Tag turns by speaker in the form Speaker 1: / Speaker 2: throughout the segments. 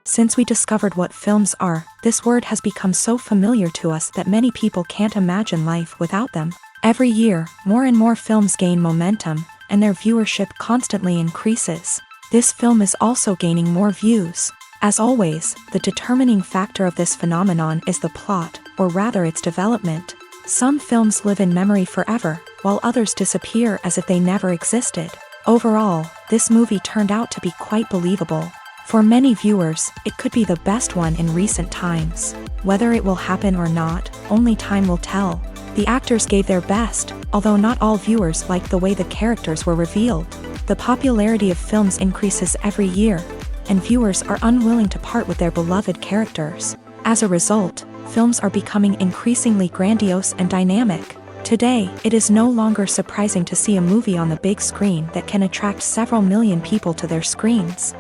Speaker 1: Since we discovered what films are, this word has become so familiar to us that many people can't imagine life without them. Every year, more and more films gain momentum, and their viewership constantly increases. This film is also gaining more views. As always, the determining factor of this phenomenon is the plot, or rather its development. Some films live in memory forever, while others disappear as if they never existed. Overall, this movie turned out to be quite believable. For many viewers, it could be the best one in recent times. Whether it will happen or not, only time will tell. The actors gave their best, although not all viewers liked the way the characters were revealed. The popularity of films increases every year, and viewers are unwilling to part with their beloved characters. As a result, films are becoming increasingly grandiose and dynamic. Today, it is no longer surprising to see a movie on the big screen that can attract several million people to their screens.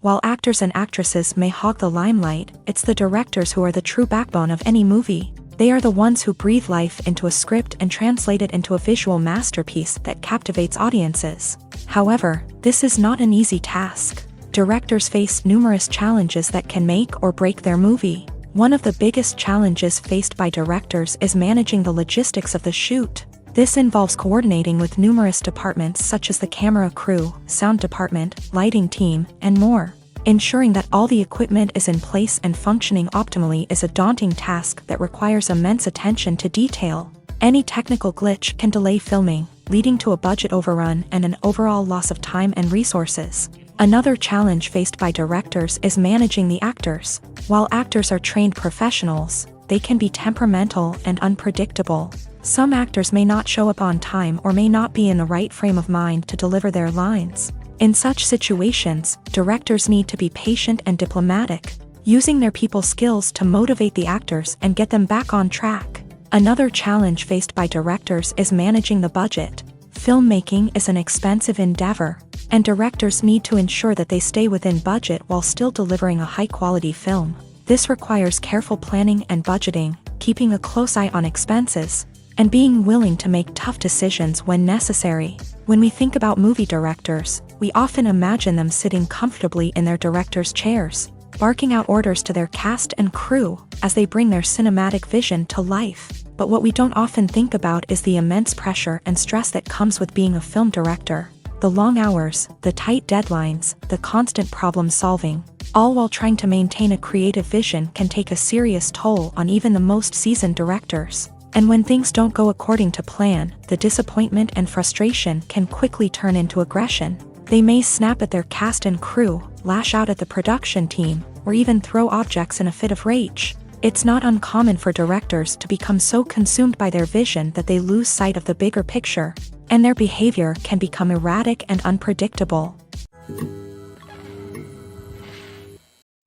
Speaker 1: While actors and actresses may hog the limelight, it's the directors who are the true backbone of any movie. They are the ones who breathe life into a script and translate it into a visual masterpiece that captivates audiences. However, this is not an easy task. Directors face numerous challenges that can make or break their movie. One of the biggest challenges faced by directors is managing the logistics of the shoot. This involves coordinating with numerous departments such as the camera crew, sound department, lighting team, and more. Ensuring that all the equipment is in place and functioning optimally is a daunting task that requires immense attention to detail. Any technical glitch can delay filming, leading to a budget overrun and an overall loss of time and resources. Another challenge faced by directors is managing the actors. While actors are trained professionals, they can be temperamental and unpredictable. Some actors may not show up on time or may not be in the right frame of mind to deliver their lines. In such situations, directors need to be patient and diplomatic, using their people skills to motivate the actors and get them back on track. Another challenge faced by directors is managing the budget. Filmmaking is an expensive endeavor, and directors need to ensure that they stay within budget while still delivering a high-quality film. This requires careful planning and budgeting, keeping a close eye on expenses, and being willing to make tough decisions when necessary. When we think about movie directors, we often imagine them sitting comfortably in their director's chairs, barking out orders to their cast and crew as they bring their cinematic vision to life. But what we don't often think about is the immense pressure and stress that comes with being a film director. The long hours, the tight deadlines, the constant problem solving, all while trying to maintain a creative vision can take a serious toll on even the most seasoned directors. And when things don't go according to plan, the disappointment and frustration can quickly turn into aggression. They may snap at their cast and crew, lash out at the production team, or even throw objects in a fit of rage. It's not uncommon for directors to become so consumed by their vision that they lose sight of the bigger picture, and their behavior can become erratic and unpredictable.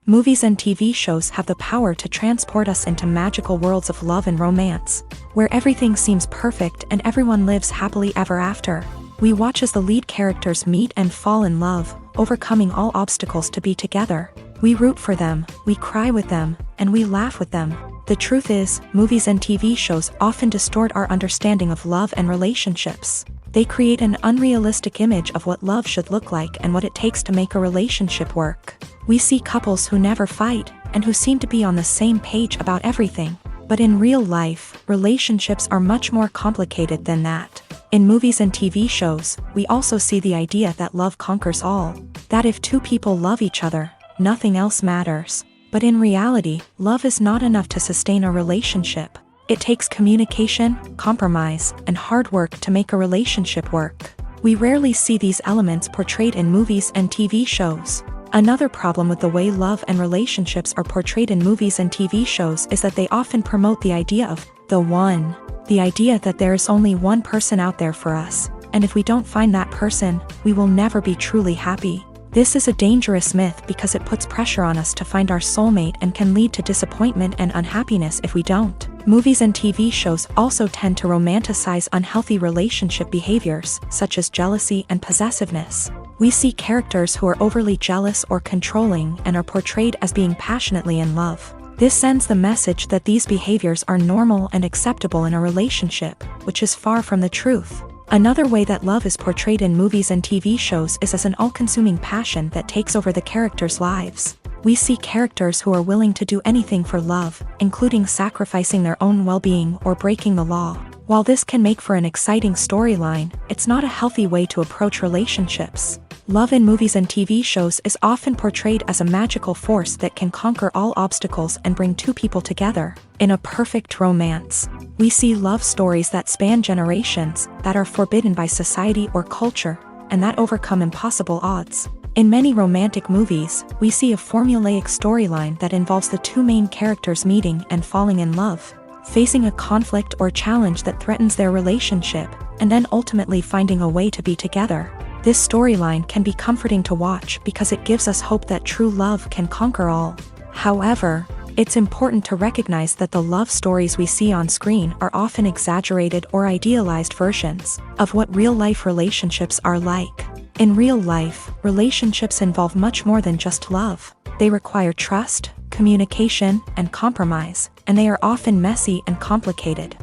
Speaker 1: Movies and TV shows have the power to transport us into magical worlds of love and romance, where everything seems perfect and everyone lives happily ever after. We watch as the lead characters meet and fall in love, overcoming all obstacles to be together. We root for them, we cry with them, and we laugh with them. The truth is, movies and TV shows often distort our understanding of love and relationships. They create an unrealistic image of what love should look like and what it takes to make a relationship work. We see couples who never fight, and who seem to be on the same page about everything. But in real life, relationships are much more complicated than that. In movies and TV shows, we also see the idea that love conquers all. That if two people love each other, nothing else matters. But in reality, love is not enough to sustain a relationship. It takes communication, compromise, and hard work to make a relationship work. We rarely see these elements portrayed in movies and TV shows. Another problem with the way love and relationships are portrayed in movies and TV shows is that they often promote the idea of the one. The idea that there is only one person out there for us, and if we don't find that person, we will never be truly happy. This is a dangerous myth because it puts pressure on us to find our soulmate and can lead to disappointment and unhappiness if we don't. Movies and TV shows also tend to romanticize unhealthy relationship behaviors, such as jealousy and possessiveness. We see characters who are overly jealous or controlling and are portrayed as being passionately in love. This sends the message that these behaviors are normal and acceptable in a relationship, which is far from the truth. Another way that love is portrayed in movies and TV shows is as an all-consuming passion that takes over the characters' lives. We see characters who are willing to do anything for love, including sacrificing their own well-being or breaking the law. While this can make for an exciting storyline, it's not a healthy way to approach relationships. Love in movies and TV shows is often portrayed as a magical force that can conquer all obstacles and bring two people together in a perfect romance. We see love stories that span generations, that are forbidden by society or culture, and that overcome impossible odds. In many romantic movies, we see a formulaic storyline that involves the two main characters meeting and falling in love, facing a conflict or challenge that threatens their relationship, and then ultimately finding a way to be together. This storyline can be comforting to watch because it gives us hope that true love can conquer all. However, it's important to recognize that the love stories we see on screen are often exaggerated or idealized versions of what real-life relationships are like. In real life, relationships involve much more than just love. They require trust, communication, and compromise, and they are often messy and complicated.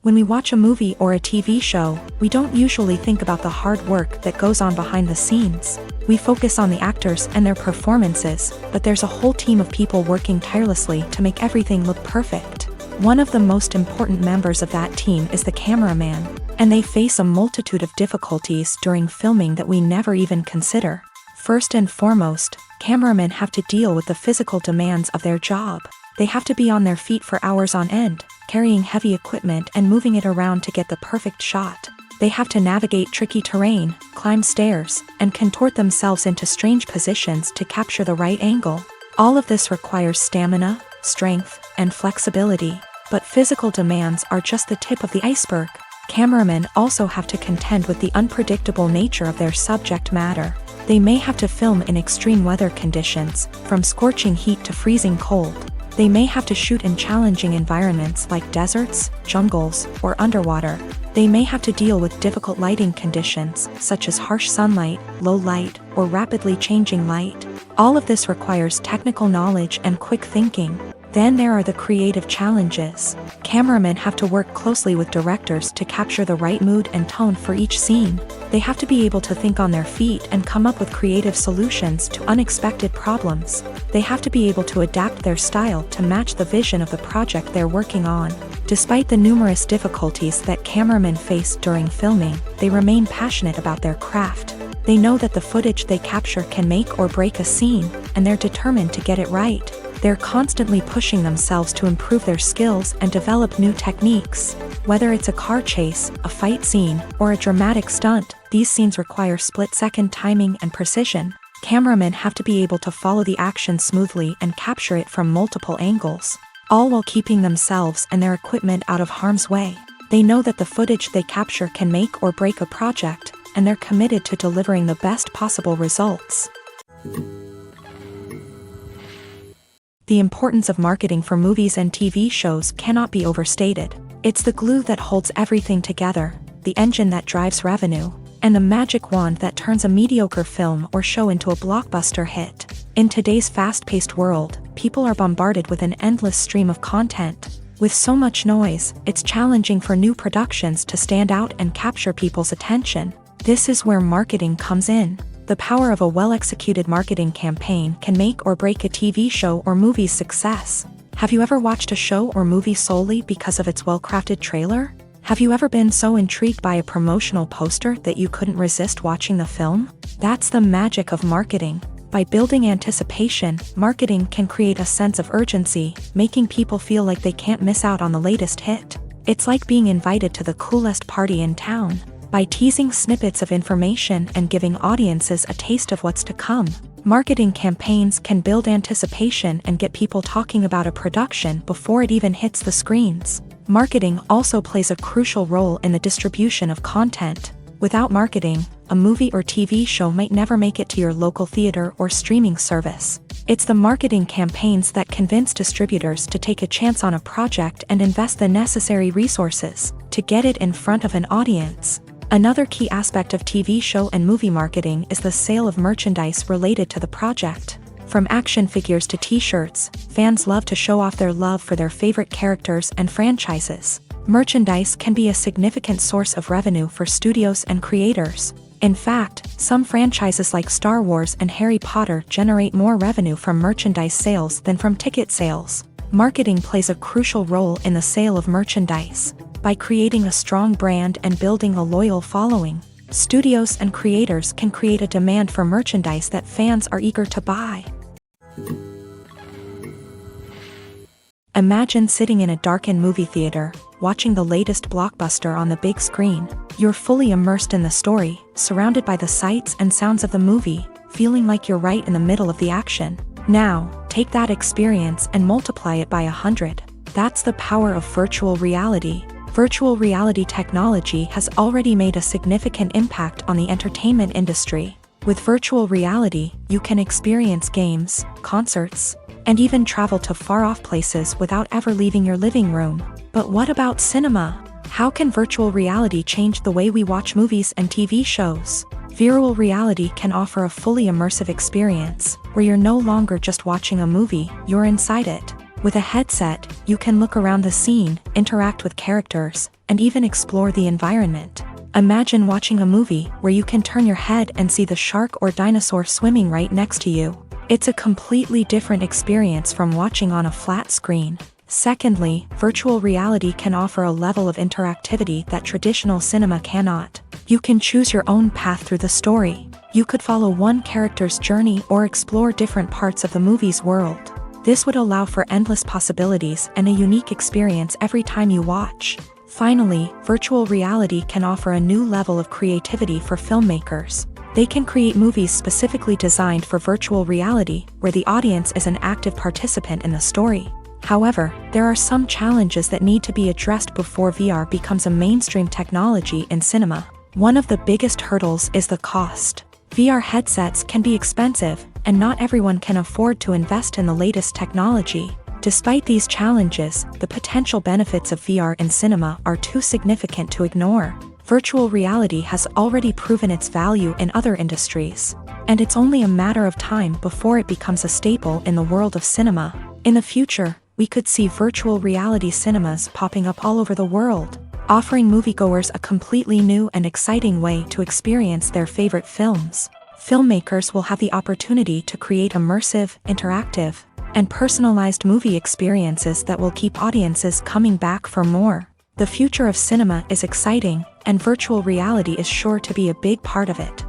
Speaker 1: When we watch a movie or a TV show, we don't usually think about the hard work that goes on behind the scenes. We focus on the actors and their performances, but there's a whole team of people working tirelessly to make everything look perfect. One of the most important members of that team is the cameraman, and they face a multitude of difficulties during filming that we never even consider. First and foremost, cameramen have to deal with the physical demands of their job. They have to be on their feet for hours on end, carrying heavy equipment and moving it around to get the perfect shot. They have to navigate tricky terrain, climb stairs, and contort themselves into strange positions to capture the right angle. All of this requires stamina, strength, and flexibility. But physical demands are just the tip of the iceberg. Cameramen also have to contend with the unpredictable nature of their subject matter. They may have to film in extreme weather conditions, from scorching heat to freezing cold. They may have to shoot in challenging environments like deserts, jungles, or underwater. They may have to deal with difficult lighting conditions, such as harsh sunlight, low light, or rapidly changing light. All of this requires technical knowledge and quick thinking. Then there are the creative challenges. Cameramen have to work closely with directors to capture the right mood and tone for each scene. They have to be able to think on their feet and come up with creative solutions to unexpected problems. They have to be able to adapt their style to match the vision of the project they're working on. Despite the numerous difficulties that cameramen face during filming, they remain passionate about their craft. They know that the footage they capture can make or break a scene, and they're determined to get it right. They're constantly pushing themselves to improve their skills and develop new techniques. Whether it's a car chase, a fight scene, or a dramatic stunt, these scenes require split-second timing and precision. Cameramen have to be able to follow the action smoothly and capture it from multiple angles, all while keeping themselves and their equipment out of harm's way. They know that the footage they capture can make or break a project, and they're committed to delivering the best possible results. The importance of marketing for movies and TV shows cannot be overstated. It's the glue that holds everything together, the engine that drives revenue, and the magic wand that turns a mediocre film or show into a blockbuster hit. In today's fast-paced world, people are bombarded with an endless stream of content. With so much noise, it's challenging for new productions to stand out and capture people's attention. This is where marketing comes in. The power of a well-executed marketing campaign can make or break a TV show or movie's success. Have you ever watched a show or movie solely because of its well-crafted trailer? Have you ever been so intrigued by a promotional poster that you couldn't resist watching the film? That's the magic of marketing. By building anticipation, marketing can create a sense of urgency, making people feel like they can't miss out on the latest hit. It's like being invited to the coolest party in town. By teasing snippets of information and giving audiences a taste of what's to come, marketing campaigns can build anticipation and get people talking about a production before it even hits the screens. Marketing also plays a crucial role in the distribution of content. Without marketing, a movie or TV show might never make it to your local theater or streaming service. It's the marketing campaigns that convince distributors to take a chance on a project and invest the necessary resources to get it in front of an audience. Another key aspect of TV show and movie marketing is the sale of merchandise related to the project. From action figures to t-shirts, fans love to show off their love for their favorite characters and franchises. Merchandise can be a significant source of revenue for studios and creators. In fact, some franchises like Star Wars and Harry Potter generate more revenue from merchandise sales than from ticket sales. Marketing plays a crucial role in the sale of merchandise. By creating a strong brand and building a loyal following, studios and creators can create a demand for merchandise that fans are eager to buy. Imagine sitting in a darkened movie theater, watching the latest blockbuster on the big screen. You're fully immersed in the story, surrounded by the sights and sounds of the movie, feeling like you're right in the middle of the action. Now, take that experience and multiply it by 100. That's the power of virtual reality. Virtual reality technology has already made a significant impact on the entertainment industry. With virtual reality, you can experience games, concerts, and even travel to far-off places without ever leaving your living room. But what about cinema? How can virtual reality change the way we watch movies and TV shows? Virtual reality can offer a fully immersive experience, where you're no longer just watching a movie, you're inside it. With a headset, you can look around the scene, interact with characters, and even explore the environment. Imagine watching a movie where you can turn your head and see the shark or dinosaur swimming right next to you. It's a completely different experience from watching on a flat screen. Secondly, virtual reality can offer a level of interactivity that traditional cinema cannot. You can choose your own path through the story. You could follow one character's journey or explore different parts of the movie's world. This would allow for endless possibilities and a unique experience every time you watch. Finally, virtual reality can offer a new level of creativity for filmmakers. They can create movies specifically designed for virtual reality, where the audience is an active participant in the story. However, there are some challenges that need to be addressed before VR becomes a mainstream technology in cinema. One of the biggest hurdles is the cost. VR headsets can be expensive, and not everyone can afford to invest in the latest technology. Despite these challenges, the potential benefits of VR in cinema are too significant to ignore. Virtual reality has already proven its value in other industries, and it's only a matter of time before it becomes a staple in the world of cinema. In the future, we could see virtual reality cinemas popping up all over the world, offering moviegoers a completely new and exciting way to experience their favorite films. Filmmakers will have the opportunity to create immersive, interactive, and personalized movie experiences that will keep audiences coming back for more. The future of cinema is exciting, and virtual reality is sure to be a big part of it.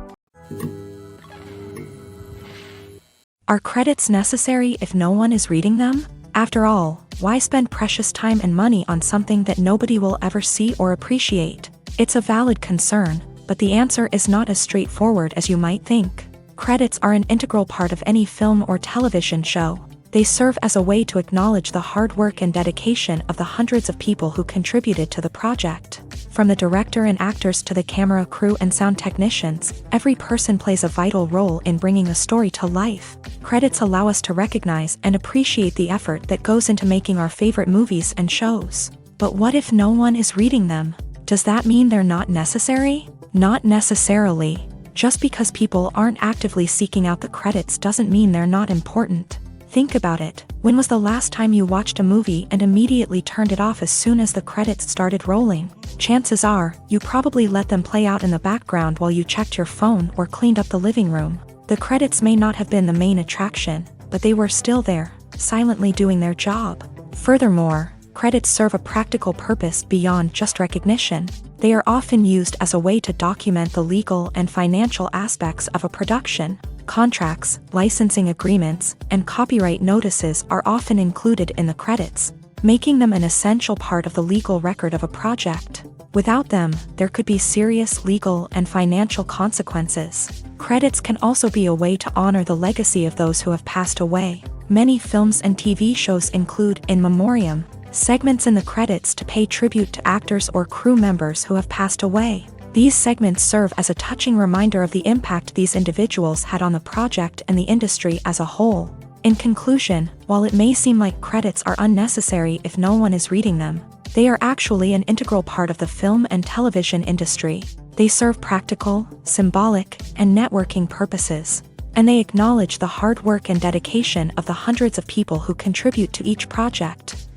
Speaker 1: Are credits necessary if no one is reading them? After all, why spend precious time and money on something that nobody will ever see or appreciate? It's a valid concern, but the answer is not as straightforward as you might think. Credits are an integral part of any film or television show. They serve as a way to acknowledge the hard work and dedication of the hundreds of people who contributed to the project. From the director and actors to the camera crew and sound technicians, every person plays a vital role in bringing a story to life. Credits allow us to recognize and appreciate the effort that goes into making our favorite movies and shows. But what if no one is reading them? Does that mean they're not necessary? Not necessarily. Just because people aren't actively seeking out the credits doesn't mean they're not important. Think about it. When was the last time you watched a movie and immediately turned it off as soon as the credits started rolling? Chances are, you probably let them play out in the background while you checked your phone or cleaned up the living room. The credits may not have been the main attraction, but they were still there, silently doing their job. Furthermore, credits serve a practical purpose beyond just recognition. They are often used as a way to document the legal and financial aspects of a production. Contracts, licensing agreements, and copyright notices are often included in the credits, making them an essential part of the legal record of a project. Without them, there could be serious legal and financial consequences. Credits can also be a way to honor the legacy of those who have passed away. Many films and TV shows include in memoriam segments in the credits to pay tribute to actors or crew members who have passed away. These segments serve as a touching reminder of the impact these individuals had on the project and the industry as a whole. In conclusion, while it may seem like credits are unnecessary if no one is reading them, they are actually an integral part of the film and television industry. They serve practical, symbolic, and networking purposes, and they acknowledge the hard work and dedication of the hundreds of people who contribute to each project.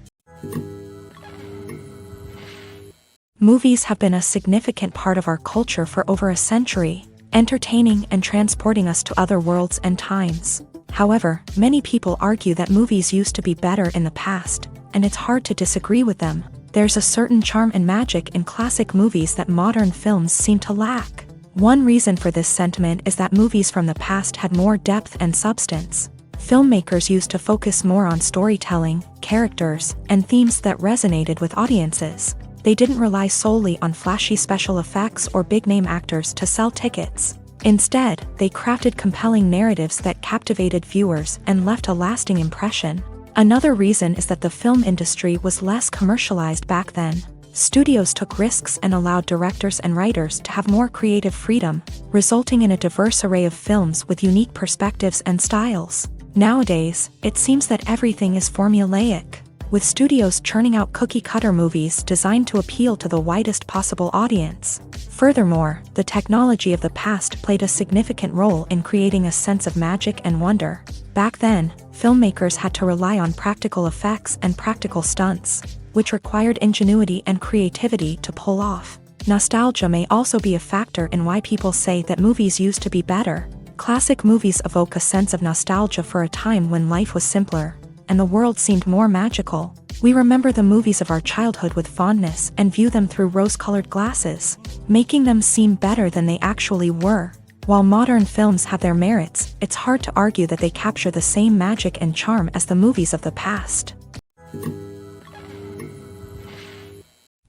Speaker 1: Movies have been a significant part of our culture for over a century, entertaining and transporting us to other worlds and times. However, many people argue that movies used to be better in the past, and it's hard to disagree with them. There's a certain charm and magic in classic movies that modern films seem to lack. One reason for this sentiment is that movies from the past had more depth and substance. Filmmakers used to focus more on storytelling, characters, and themes that resonated with audiences. They didn't rely solely on flashy special effects or big-name actors to sell tickets. Instead, they crafted compelling narratives that captivated viewers and left a lasting impression. Another reason is that the film industry was less commercialized back then. Studios took risks and allowed directors and writers to have more creative freedom, resulting in a diverse array of films with unique perspectives and styles. Nowadays, it seems that everything is formulaic, with studios churning out cookie-cutter movies designed to appeal to the widest possible audience. Furthermore, the technology of the past played a significant role in creating a sense of magic and wonder. Back then, filmmakers had to rely on practical effects and practical stunts, which required ingenuity and creativity to pull off. Nostalgia may also be a factor in why people say that movies used to be better. Classic movies evoke a sense of nostalgia for a time when life was simpler, and the world seemed more magical. We remember the movies of our childhood with fondness and view them through rose-colored glasses, making them seem better than they actually were. While modern films have their merits, it's hard to argue that they capture the same magic and charm as the movies of the past.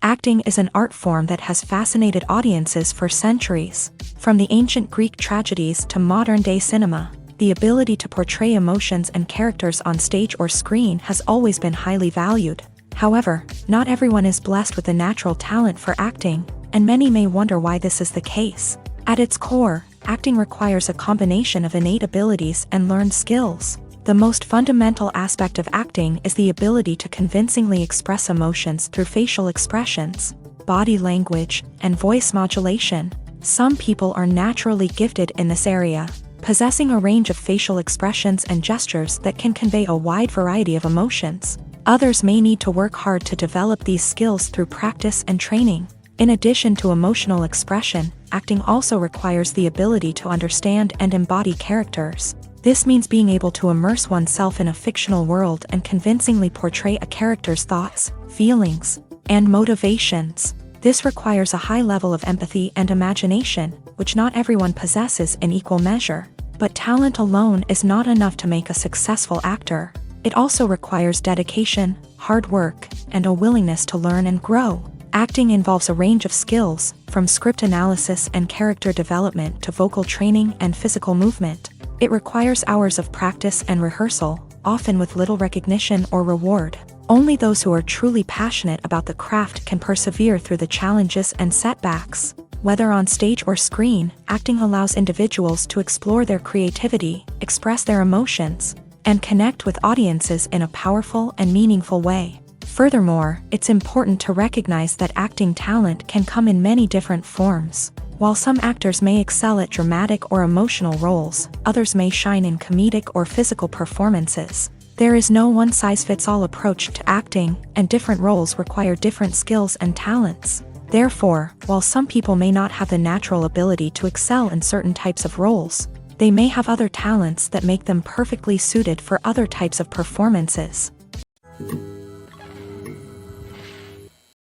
Speaker 1: Acting is an art form that has fascinated audiences for centuries. From the ancient Greek tragedies to modern-day cinema, the ability to portray emotions and characters on stage or screen has always been highly valued. However, not everyone is blessed with the natural talent for acting, and many may wonder why this is the case. At its core, acting requires a combination of innate abilities and learned skills. The most fundamental aspect of acting is the ability to convincingly express emotions through facial expressions, body language, and voice modulation. Some people are naturally gifted in this area, possessing a range of facial expressions and gestures that can convey a wide variety of emotions. Others may need to work hard to develop these skills through practice and training. In addition to emotional expression, acting also requires the ability to understand and embody characters. This means being able to immerse oneself in a fictional world and convincingly portray a character's thoughts, feelings, and motivations. This requires a high level of empathy and imagination, which not everyone possesses in equal measure. But talent alone is not enough to make a successful actor. It also requires dedication, hard work, and a willingness to learn and grow. Acting involves a range of skills, from script analysis and character development to vocal training and physical movement. It requires hours of practice and rehearsal, often with little recognition or reward. Only those who are truly passionate about the craft can persevere through the challenges and setbacks. Whether on stage or screen, acting allows individuals to explore their creativity, express their emotions, and connect with audiences in a powerful and meaningful way. Furthermore, it's important to recognize that acting talent can come in many different forms. While some actors may excel at dramatic or emotional roles, others may shine in comedic or physical performances. There is no one-size-fits-all approach to acting, and different roles require different skills and talents. Therefore, while some people may not have the natural ability to excel in certain types of roles, they may have other talents that make them perfectly suited for other types of performances.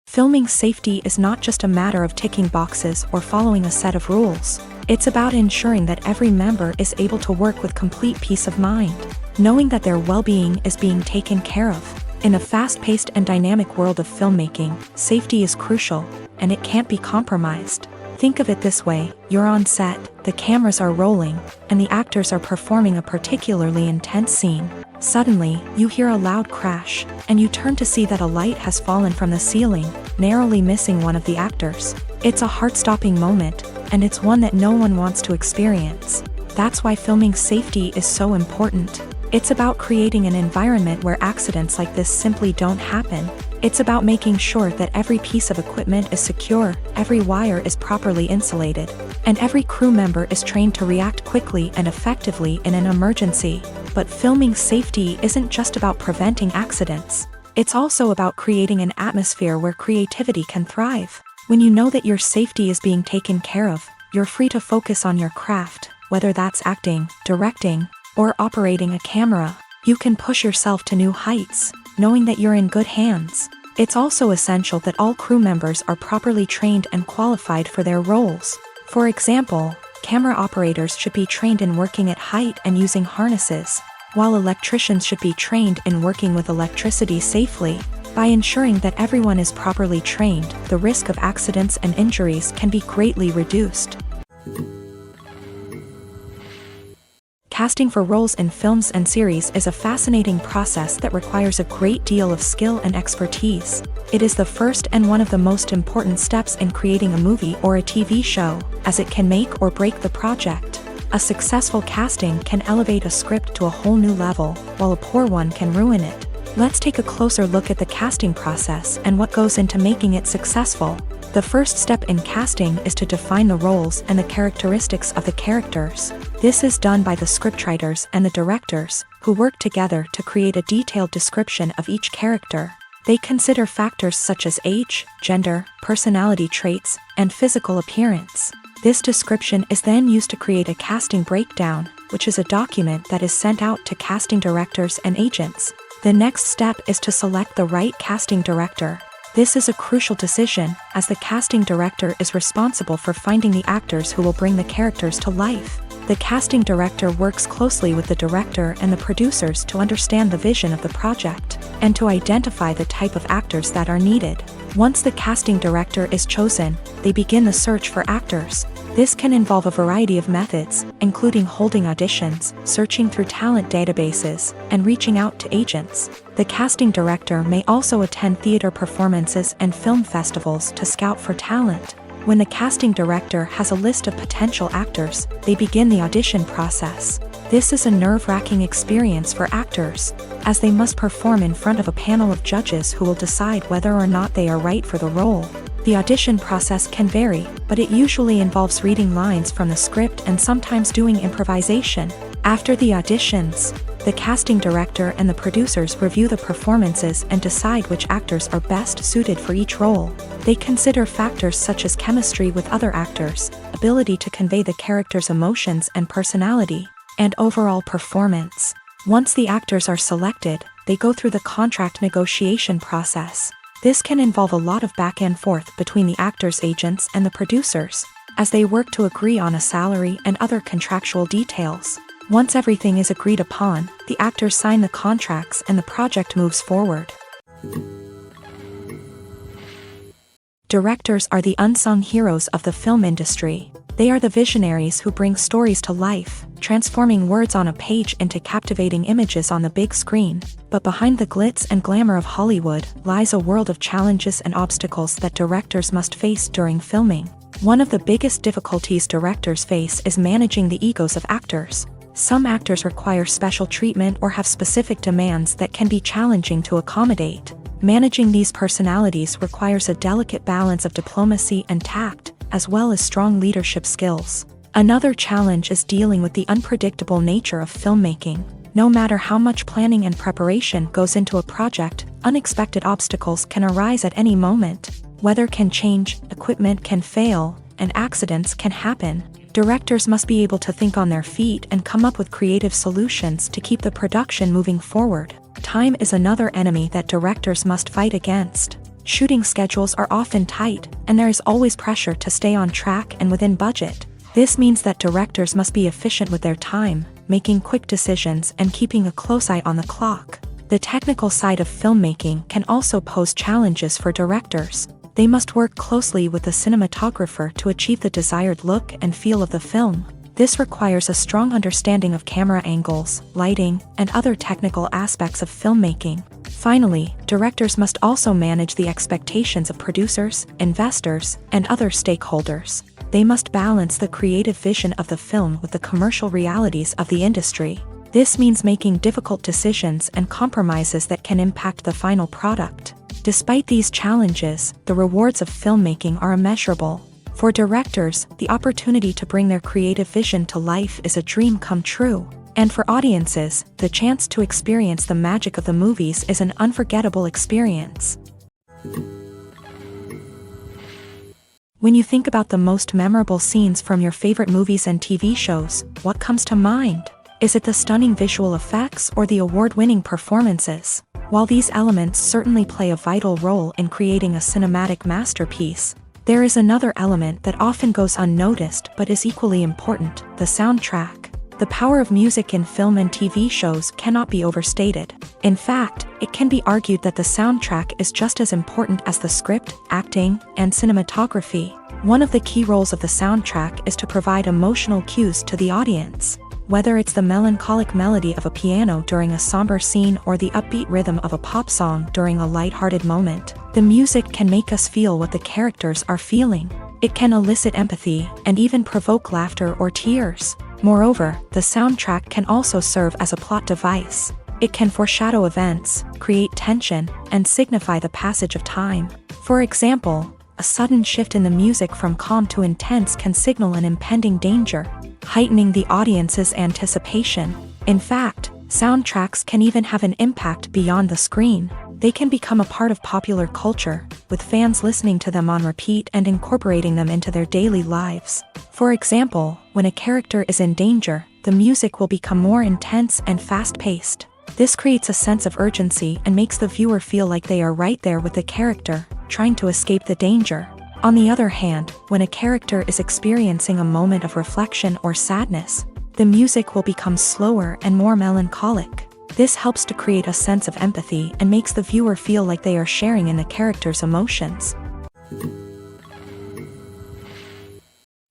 Speaker 1: Filming safety is not just a matter of ticking boxes or following a set of rules. It's about ensuring that every member is able to work with complete peace of mind, knowing that their well-being is being taken care of. In a fast-paced and dynamic world of filmmaking, safety is crucial, and it can't be compromised. Think of it this way: you're on set, the cameras are rolling, and the actors are performing a particularly intense scene. Suddenly, you hear a loud crash, and you turn to see that a light has fallen from the ceiling, narrowly missing one of the actors. It's a heart-stopping moment, and it's one that no one wants to experience. That's why filming safety is so important. It's about creating an environment where accidents like this simply don't happen. It's about making sure that every piece of equipment is secure, every wire is properly insulated, and every crew member is trained to react quickly and effectively in an emergency. But filming safety isn't just about preventing accidents. It's also about creating an atmosphere where creativity can thrive. When you know that your safety is being taken care of, you're free to focus on your craft, whether that's acting, directing, or operating a camera. You can push yourself to new heights, knowing that you're in good hands. It's also essential that all crew members are properly trained and qualified for their roles. For example, camera operators should be trained in working at height and using harnesses, while electricians should be trained in working with electricity safely. By ensuring that everyone is properly trained, the risk of accidents and injuries can be greatly reduced. Casting for roles in films and series is a fascinating process that requires a great deal of skill and expertise. It is the first and one of the most important steps in creating a movie or a TV show, as it can make or break the project. A successful casting can elevate a script to a whole new level, while a poor one can ruin it. Let's take a closer look at the casting process and what goes into making it successful. The first step in casting is to define the roles and the characteristics of the characters. This is done by the scriptwriters and the directors, who work together to create a detailed description of each character. They consider factors such as age, gender, personality traits, and physical appearance. This description is then used to create a casting breakdown, which is a document that is sent out to casting directors and agents. The next step is to select the right casting director. This is a crucial decision, as the casting director is responsible for finding the actors who will bring the characters to life. The casting director works closely with the director and the producers to understand the vision of the project, and to identify the type of actors that are needed. Once the casting director is chosen, they begin the search for actors. This can involve a variety of methods, including holding auditions, searching through talent databases, and reaching out to agents. The casting director may also attend theater performances and film festivals to scout for talent. When the casting director has a list of potential actors, they begin the audition process. This is a nerve-wracking experience for actors, as they must perform in front of a panel of judges who will decide whether or not they are right for the role. The audition process can vary, but it usually involves reading lines from the script and sometimes doing improvisation. After the auditions, the casting director and the producers review the performances and decide which actors are best suited for each role. They consider factors such as chemistry with other actors, ability to convey the character's emotions and personality, and overall performance. Once the actors are selected, they go through the contract negotiation process. This can involve a lot of back and forth between the actors' agents and the producers, as they work to agree on a salary and other contractual details. Once everything is agreed upon, the actors sign the contracts and the project moves forward. Directors are the unsung heroes of the film industry. They are the visionaries who bring stories to life, transforming words on a page into captivating images on the big screen. But behind the glitz and glamour of Hollywood lies a world of challenges and obstacles that directors must face during filming. One of the biggest difficulties directors face is managing the egos of actors. Some actors require special treatment or have specific demands that can be challenging to accommodate. Managing these personalities requires a delicate balance of diplomacy and tact, as well as strong leadership skills. Another challenge is dealing with the unpredictable nature of filmmaking. No matter how much planning and preparation goes into a project, unexpected obstacles can arise at any moment. Weather can change, equipment can fail, and accidents can happen. Directors must be able to think on their feet and come up with creative solutions to keep the production moving forward. Time is another enemy that directors must fight against. Shooting schedules are often tight, and there is always pressure to stay on track and within budget. This means that directors must be efficient with their time, making quick decisions and keeping a close eye on the clock. The technical side of filmmaking can also pose challenges for directors. They must work closely with the cinematographer to achieve the desired look and feel of the film. This requires a strong understanding of camera angles, lighting, and other technical aspects of filmmaking. Finally, directors must also manage the expectations of producers, investors, and other stakeholders. They must balance the creative vision of the film with the commercial realities of the industry. This means making difficult decisions and compromises that can impact the final product. Despite these challenges, the rewards of filmmaking are immeasurable. For directors, the opportunity to bring their creative vision to life is a dream come true. And for audiences, the chance to experience the magic of the movies is an unforgettable experience. When you think about the most memorable scenes from your favorite movies and TV shows, what comes to mind? Is it the stunning visual effects or the award-winning performances? While these elements certainly play a vital role in creating a cinematic masterpiece, there is another element that often goes unnoticed but is equally important: the soundtrack. The power of music in film and TV shows cannot be overstated. In fact, it can be argued that the soundtrack is just as important as the script, acting, and cinematography. One of the key roles of the soundtrack is to provide emotional cues to the audience. Whether it's the melancholic melody of a piano during a somber scene or the upbeat rhythm of a pop song during a light-hearted moment, the music can make us feel what the characters are feeling. It can elicit empathy and even provoke laughter or tears. Moreover, the soundtrack can also serve as a plot device. It can foreshadow events, create tension, and signify the passage of time. For example, a sudden shift in the music from calm to intense can signal an impending danger, heightening the audience's anticipation. In fact, soundtracks can even have an impact beyond the screen. They can become a part of popular culture, with fans listening to them on repeat and incorporating them into their daily lives. For example, when a character is in danger, the music will become more intense and fast-paced. This creates a sense of urgency and makes the viewer feel like they are right there with the character, trying to escape the danger. On the other hand, when a character is experiencing a moment of reflection or sadness, the music will become slower and more melancholic. This helps to create a sense of empathy and makes the viewer feel like they are sharing in the character's emotions.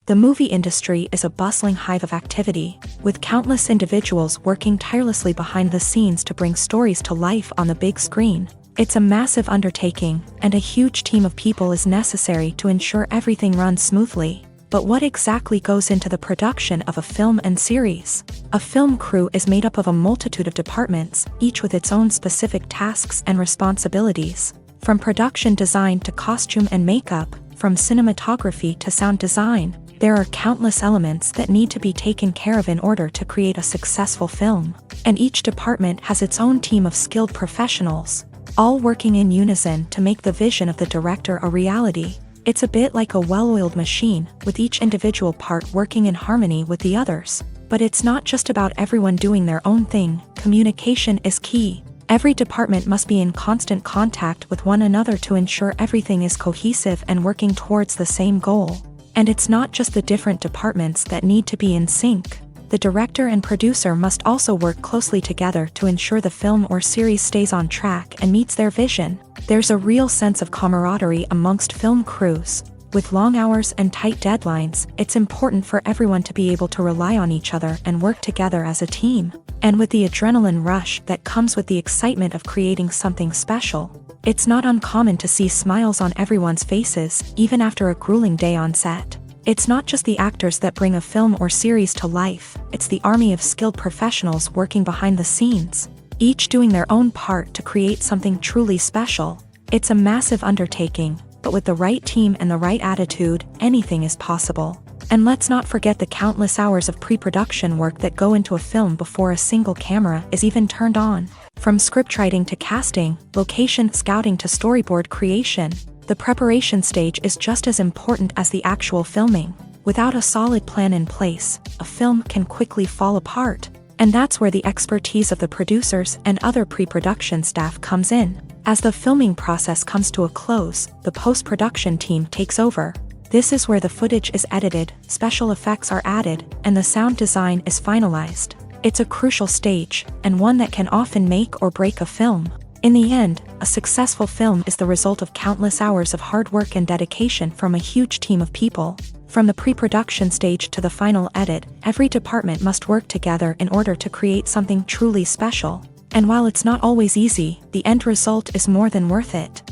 Speaker 1: The movie industry is a bustling hive of activity, with countless individuals working tirelessly behind the scenes to bring stories to life on the big screen. It's a massive undertaking, and a huge team of people is necessary to ensure everything runs smoothly. But what exactly goes into the production of a film and series? A film crew is made up of a multitude of departments, each with its own specific tasks and responsibilities. From production design to costume and makeup, from cinematography to sound design, there are countless elements that need to be taken care of in order to create a successful film. And each department has its own team of skilled professionals, all working in unison to make the vision of the director a reality. It's a bit like a well-oiled machine, with each individual part working in harmony with the others. But it's not just about everyone doing their own thing. Communication is key. Every department must be in constant contact with one another to ensure everything is cohesive and working towards the same goal. And it's not just the different departments that need to be in sync. The director and producer must also work closely together to ensure the film or series stays on track and meets their vision. There's a real sense of camaraderie amongst film crews. With long hours and tight deadlines, it's important for everyone to be able to rely on each other and work together as a team. And with the adrenaline rush that comes with the excitement of creating something special, it's not uncommon to see smiles on everyone's faces, even after a grueling day on set. It's not just the actors that bring a film or series to life, it's the army of skilled professionals working behind the scenes, each doing their own part to create something truly special. It's a massive undertaking, but with the right team and the right attitude, anything is possible. And let's not forget the countless hours of pre-production work that go into a film before a single camera is even turned on. From scriptwriting to casting, location scouting to storyboard creation, the preparation stage is just as important as the actual filming. Without a solid plan in place, a film can quickly fall apart. And that's where the expertise of the producers and other pre-production staff comes in. As the filming process comes to a close, the post-production team takes over. This is where the footage is edited, special effects are added, and the sound design is finalized. It's a crucial stage, and one that can often make or break a film. In the end, a successful film is the result of countless hours of hard work and dedication from a huge team of people. From the pre-production stage to the final edit, every department must work together in order to create something truly special. And while it's not always easy, the end result is more than worth it.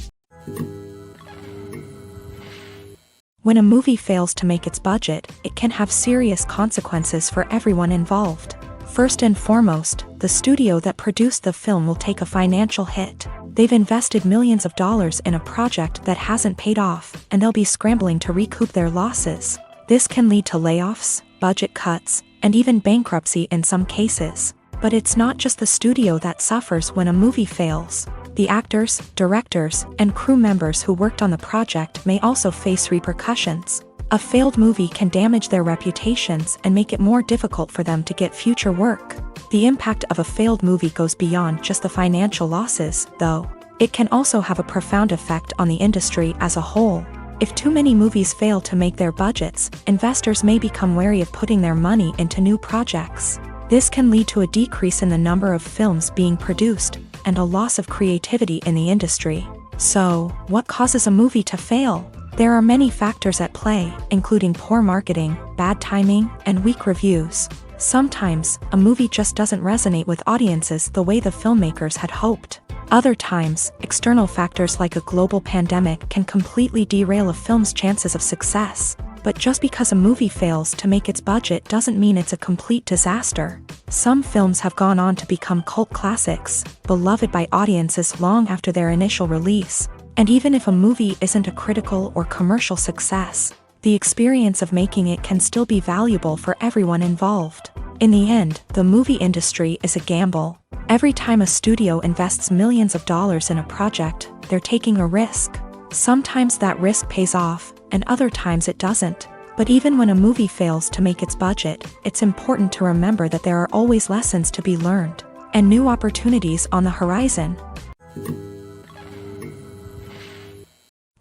Speaker 1: When a movie fails to make its budget, it can have serious consequences for everyone involved. First and foremost, the studio that produced the film will take a financial hit. They've invested millions of dollars in a project that hasn't paid off, and they'll be scrambling to recoup their losses. This can lead to layoffs, budget cuts, and even bankruptcy in some cases. But it's not just the studio that suffers when a movie fails. The actors, directors, and crew members who worked on the project may also face repercussions. A failed movie can damage their reputations and make it more difficult for them to get future work. The impact of a failed movie goes beyond just the financial losses, though. It can also have a profound effect on the industry as a whole. If too many movies fail to make their budgets, investors may become wary of putting their money into new projects. This can lead to a decrease in the number of films being produced, and a loss of creativity in the industry. So, what causes a movie to fail? There are many factors at play, including poor marketing, bad timing, and weak reviews. Sometimes, a movie just doesn't resonate with audiences the way the filmmakers had hoped. Other times, external factors like a global pandemic can completely derail a film's chances of success. But just because a movie fails to make its budget doesn't mean it's a complete disaster. Some films have gone on to become cult classics, beloved by audiences long after their initial release. And even if a movie isn't a critical or commercial success, the experience of making it can still be valuable for everyone involved. In the end, the movie industry is a gamble. Every time a studio invests millions of dollars in a project, they're taking a risk. Sometimes that risk pays off, and other times it doesn't. But even when a movie fails to make its budget, it's important to remember that there are always lessons to be learned, and new opportunities on the horizon.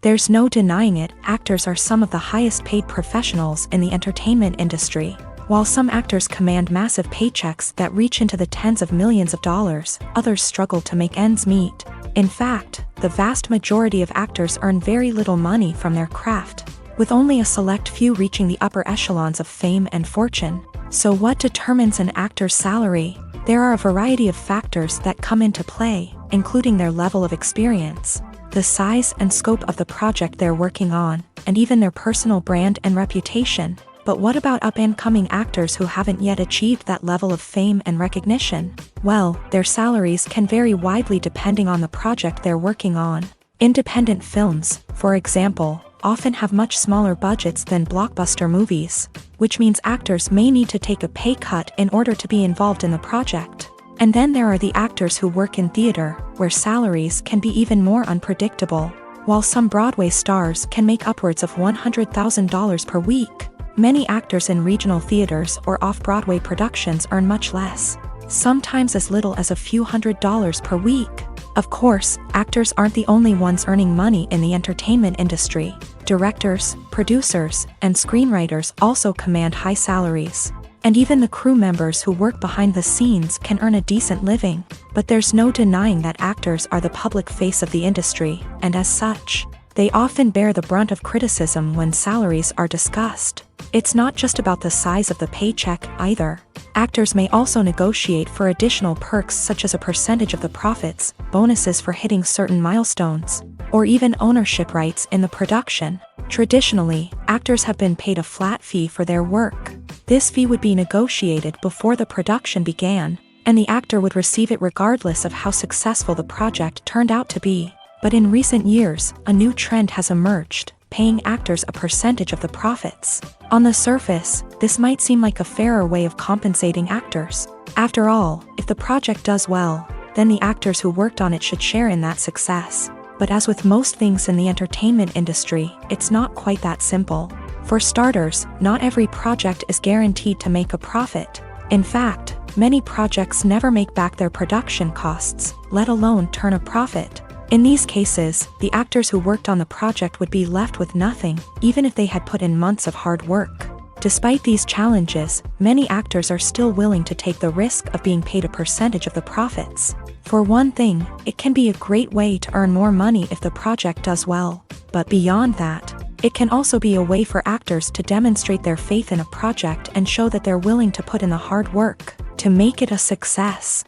Speaker 1: There's no denying it, actors are some of the highest paid professionals in the entertainment industry. While some actors command massive paychecks that reach into the tens of millions of dollars, others struggle to make ends meet. In fact, the vast majority of actors earn very little money from their craft, with only a select few reaching the upper echelons of fame and fortune. So what determines an actor's salary? There are a variety of factors that come into play, including their level of experience, the size and scope of the project they're working on, and even their personal brand and reputation. But what about up-and-coming actors who haven't yet achieved that level of fame and recognition? Well, their salaries can vary widely depending on the project they're working on. Independent films, for example, often have much smaller budgets than blockbuster movies, which means actors may need to take a pay cut in order to be involved in the project. And then there are the actors who work in theater, where salaries can be even more unpredictable. While some Broadway stars can make upwards of $100,000 per week, many actors in regional theaters or off-Broadway productions earn much less, sometimes as little as a few $100s per week. Of course, actors aren't the only ones earning money in the entertainment industry. Directors, producers, and screenwriters also command high salaries. And even the crew members who work behind the scenes can earn a decent living. But there's no denying that actors are the public face of the industry, and as such, they often bear the brunt of criticism when salaries are discussed. It's not just about the size of the paycheck, either. Actors may also negotiate for additional perks such as a percentage of the profits, bonuses for hitting certain milestones, or even ownership rights in the production. Traditionally, actors have been paid a flat fee for their work. This fee would be negotiated before the production began, and the actor would receive it regardless of how successful the project turned out to be. But in recent years, a new trend has emerged, paying actors a percentage of the profits. On the surface, this might seem like a fairer way of compensating actors. After all, if the project does well, then the actors who worked on it should share in that success. But as with most things in the entertainment industry, it's not quite that simple. For starters, not every project is guaranteed to make a profit. In fact, many projects never make back their production costs, let alone turn a profit. In these cases, the actors who worked on the project would be left with nothing, even if they had put in months of hard work. Despite these challenges, many actors are still willing to take the risk of being paid a percentage of the profits. For one thing, it can be a great way to earn more money if the project does well. But beyond that, it can also be a way for actors to demonstrate their faith in a project and show that they're willing to put in the hard work to make it a success.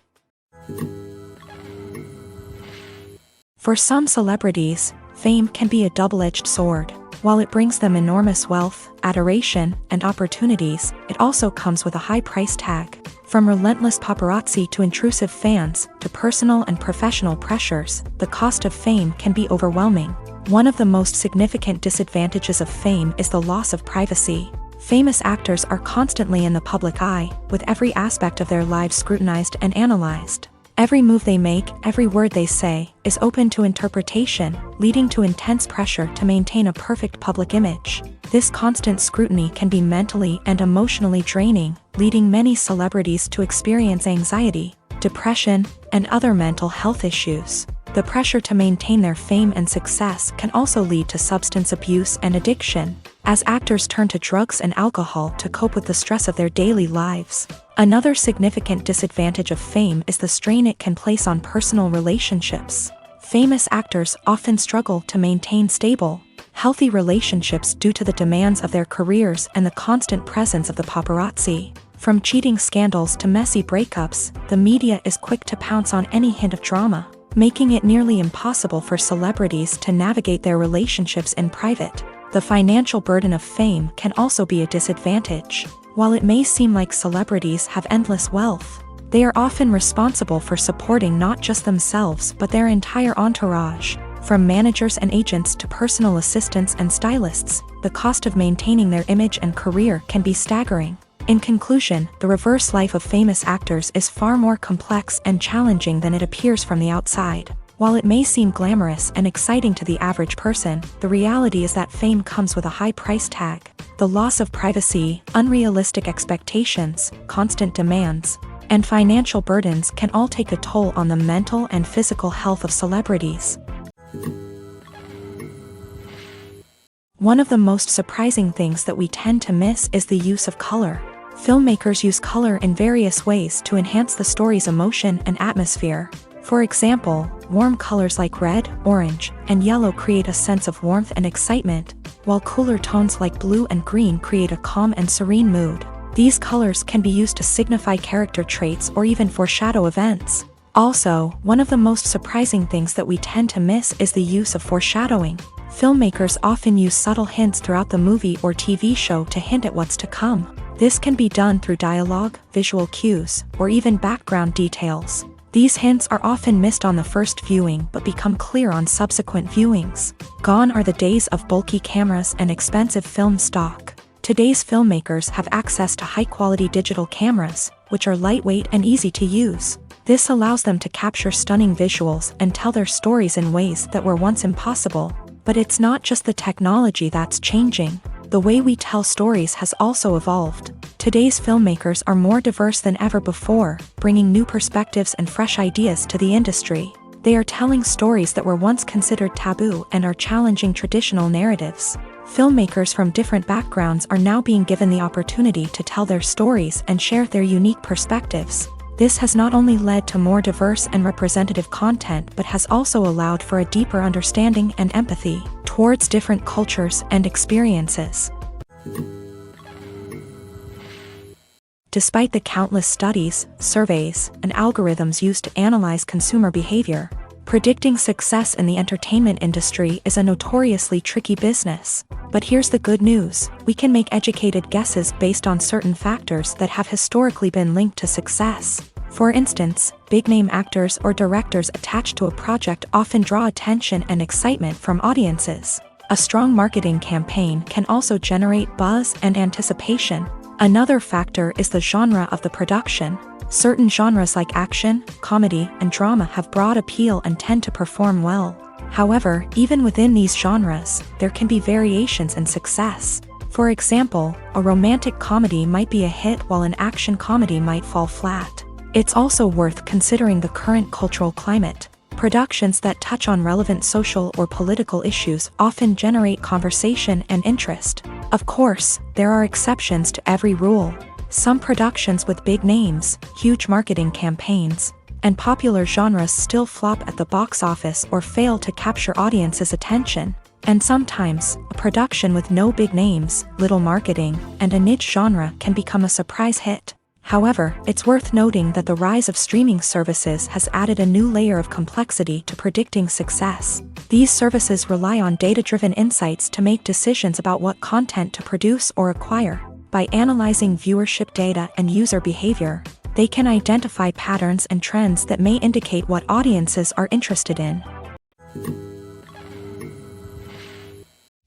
Speaker 1: For some celebrities, fame can be a double-edged sword. While it brings them enormous wealth, adoration, and opportunities, it also comes with a high price tag. From relentless paparazzi to intrusive fans, to personal and professional pressures, the cost of fame can be overwhelming. One of the most significant disadvantages of fame is the loss of privacy. Famous actors are constantly in the public eye, with every aspect of their lives scrutinized and analyzed. Every move they make, every word they say, is open to interpretation, leading to intense pressure to maintain a perfect public image. This constant scrutiny can be mentally and emotionally draining, leading many celebrities to experience anxiety, depression, and other mental health issues. The pressure to maintain their fame and success can also lead to substance abuse and addiction, as actors turn to drugs and alcohol to cope with the stress of their daily lives. Another significant disadvantage of fame is the strain it can place on personal relationships. Famous actors often struggle to maintain stable, healthy relationships due to the demands of their careers and the constant presence of the paparazzi. From cheating scandals to messy breakups, the media is quick to pounce on any hint of drama, making it nearly impossible for celebrities to navigate their relationships in private. The financial burden of fame can also be a disadvantage. While it may seem like celebrities have endless wealth, they are often responsible for supporting not just themselves but their entire entourage. From managers and agents to personal assistants and stylists, the cost of maintaining their image and career can be staggering. In conclusion, the reverse life of famous actors is far more complex and challenging than it appears from the outside. While it may seem glamorous and exciting to the average person, the reality is that fame comes with a high price tag. The loss of privacy, unrealistic expectations, constant demands, and financial burdens can all take a toll on the mental and physical health of celebrities. One of the most surprising things that we tend to miss is the use of color. Filmmakers use color in various ways to enhance the story's emotion and atmosphere. For example, warm colors like red, orange, and yellow create a sense of warmth and excitement, while cooler tones like blue and green create a calm and serene mood. These colors can be used to signify character traits or even foreshadow events. Also, one of the most surprising things that we tend to miss is the use of foreshadowing. Filmmakers often use subtle hints throughout the movie or TV show to hint at what's to come. This can be done through dialogue, visual cues, or even background details. These hints are often missed on the first viewing but become clear on subsequent viewings. Gone are the days of bulky cameras and expensive film stock. Today's filmmakers have access to high-quality digital cameras, which are lightweight and easy to use. This allows them to capture stunning visuals and tell their stories in ways that were once impossible. But it's not just the technology that's changing. The way we tell stories has also evolved. Today's filmmakers are more diverse than ever before, bringing new perspectives and fresh ideas to the industry. They are telling stories that were once considered taboo and are challenging traditional narratives. Filmmakers from different backgrounds are now being given the opportunity to tell their stories and share their unique perspectives. This has not only led to more diverse and representative content but has also allowed for a deeper understanding and empathy towards different cultures and experiences. Despite the countless studies, surveys, and algorithms used to analyze consumer behavior, predicting success in the entertainment industry is a notoriously tricky business. But here's the good news: we can make educated guesses based on certain factors that have historically been linked to success. For instance, big-name actors or directors attached to a project often draw attention and excitement from audiences. A strong marketing campaign can also generate buzz and anticipation. Another factor is the genre of the production. Certain genres like action, comedy, and drama have broad appeal and tend to perform well. However, even within these genres, there can be variations in success. For example, a romantic comedy might be a hit while an action comedy might fall flat. It's also worth considering the current cultural climate. Productions that touch on relevant social or political issues often generate conversation and interest. Of course, there are exceptions to every rule. Some productions with big names, huge marketing campaigns, and popular genres still flop at the box office or fail to capture audiences' attention. And sometimes, a production with no big names, little marketing, and a niche genre can become a surprise hit. However, it's worth noting that the rise of streaming services has added a new layer of complexity to predicting success. These services rely on data-driven insights to make decisions about what content to produce or acquire. By analyzing viewership data and user behavior, they can identify patterns and trends that may indicate what audiences are interested in.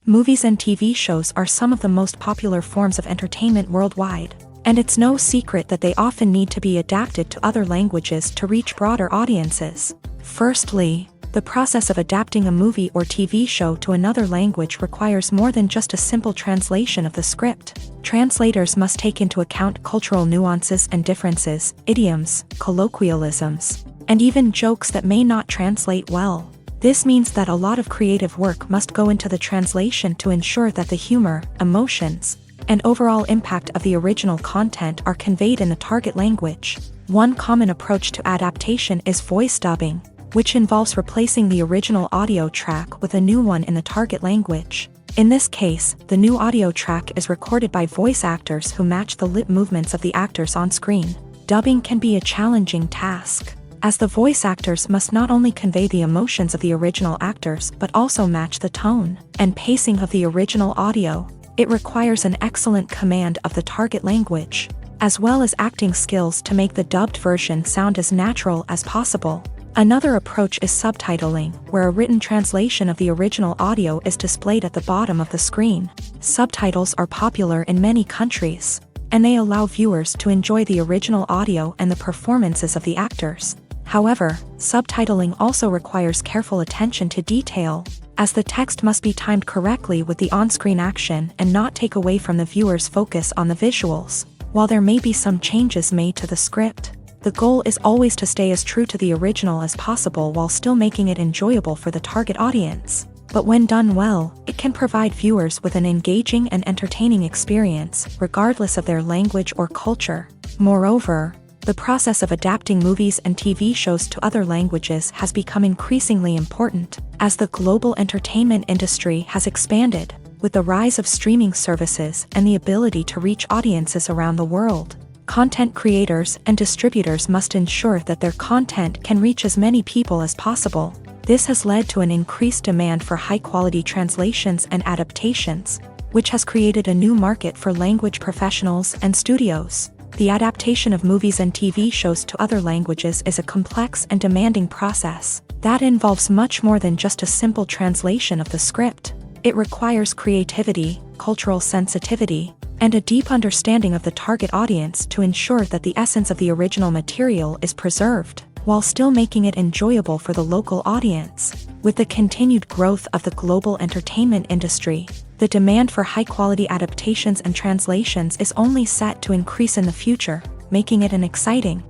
Speaker 1: Movies and TV shows are some of the most popular forms of entertainment worldwide. And it's no secret that they often need to be adapted to other languages to reach broader audiences. Firstly, the process of adapting a movie or TV show to another language requires more than just a simple translation of the script. Translators must take into account cultural nuances and differences, idioms, colloquialisms, and even jokes that may not translate well. This means that a lot of creative work must go into the translation to ensure that the humor, emotions, and overall impact of the original content are conveyed in the target language. One common approach to adaptation is voice dubbing, which involves replacing the original audio track with a new one in the target language. In this case, the new audio track is recorded by voice actors who match the lip movements of the actors on screen. Dubbing can be a challenging task, as the voice actors must not only convey the emotions of the original actors but also match the tone and pacing of the original audio. It requires an excellent command of the target language, as well as acting skills to make the dubbed version sound as natural as possible. Another approach is subtitling, where a written translation of the original audio is displayed at the bottom of the screen. Subtitles are popular in many countries, and they allow viewers to enjoy the original audio and the performances of the actors. However, subtitling also requires careful attention to detail, as the text must be timed correctly with the on-screen action and not take away from the viewer's focus on the visuals. While there may be some changes made to the script, the goal is always to stay as true to the original as possible while still making it enjoyable for the target audience. But when done well, it can provide viewers with an engaging and entertaining experience, regardless of their language or culture. Moreover, the process of adapting movies and TV shows to other languages has become increasingly important, as the global entertainment industry has expanded, with the rise of streaming services and the ability to reach audiences around the world. Content creators and distributors must ensure that their content can reach as many people as possible. This has led to an increased demand for high-quality translations and adaptations, which has created a new market for language professionals and studios. The adaptation of movies and TV shows to other languages is a complex and demanding process that involves much more than just a simple translation of the script. It requires creativity, cultural sensitivity, and a deep understanding of the target audience to ensure that the essence of the original material is preserved, while still making it enjoyable for the local audience. With the continued growth of the global entertainment industry, the demand for high-quality adaptations and translations is only set to increase in the future, making it an exciting.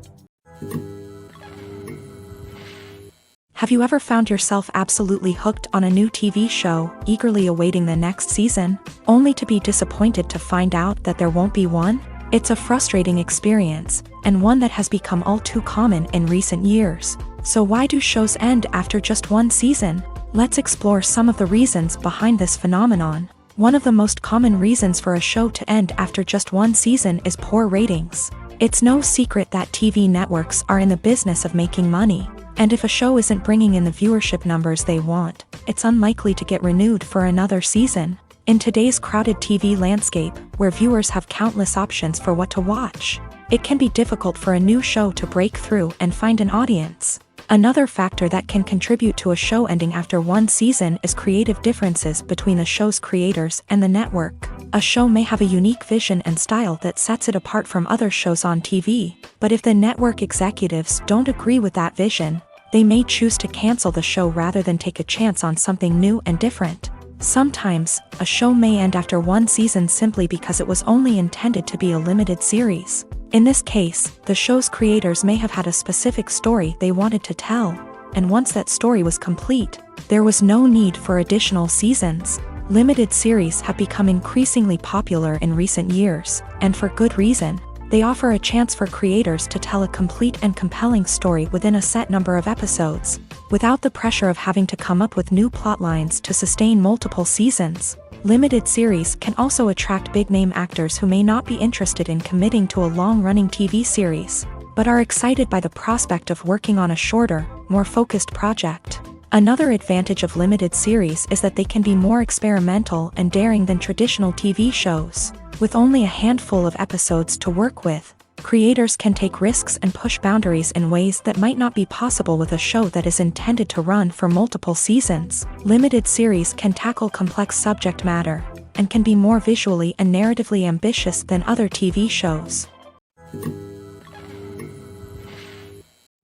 Speaker 1: Have you ever found yourself absolutely hooked on a new TV show, eagerly awaiting the next season, only to be disappointed to find out that there won't be one? It's a frustrating experience, and one that has become all too common in recent years. So why do shows end after just one season? Let's explore some of the reasons behind this phenomenon. One of the most common reasons for a show to end after just one season is poor ratings. It's no secret that TV networks are in the business of making money, and if a show isn't bringing in the viewership numbers they want, it's unlikely to get renewed for another season. In today's crowded TV landscape, where viewers have countless options for what to watch, it can be difficult for a new show to break through and find an audience. Another factor that can contribute to a show ending after one season is creative differences between the show's creators and the network. A show may have a unique vision and style that sets it apart from other shows on TV, but if the network executives don't agree with that vision, they may choose to cancel the show rather than take a chance on something new and different. Sometimes, a show may end after one season simply because it was only intended to be a limited series. In this case, the show's creators may have had a specific story they wanted to tell, and once that story was complete, there was no need for additional seasons. Limited series have become increasingly popular in recent years, and for good reason. They offer a chance for creators to tell a complete and compelling story within a set number of episodes, without the pressure of having to come up with new plotlines to sustain multiple seasons. Limited series can also attract big-name actors who may not be interested in committing to a long-running TV series, but are excited by the prospect of working on a shorter, more focused project. Another advantage of limited series is that they can be more experimental and daring than traditional TV shows. With only a handful of episodes to work with, creators can take risks and push boundaries in ways that might not be possible with a show that is intended to run for multiple seasons. Limited series can tackle complex subject matter, and can be more visually and narratively ambitious than other TV shows.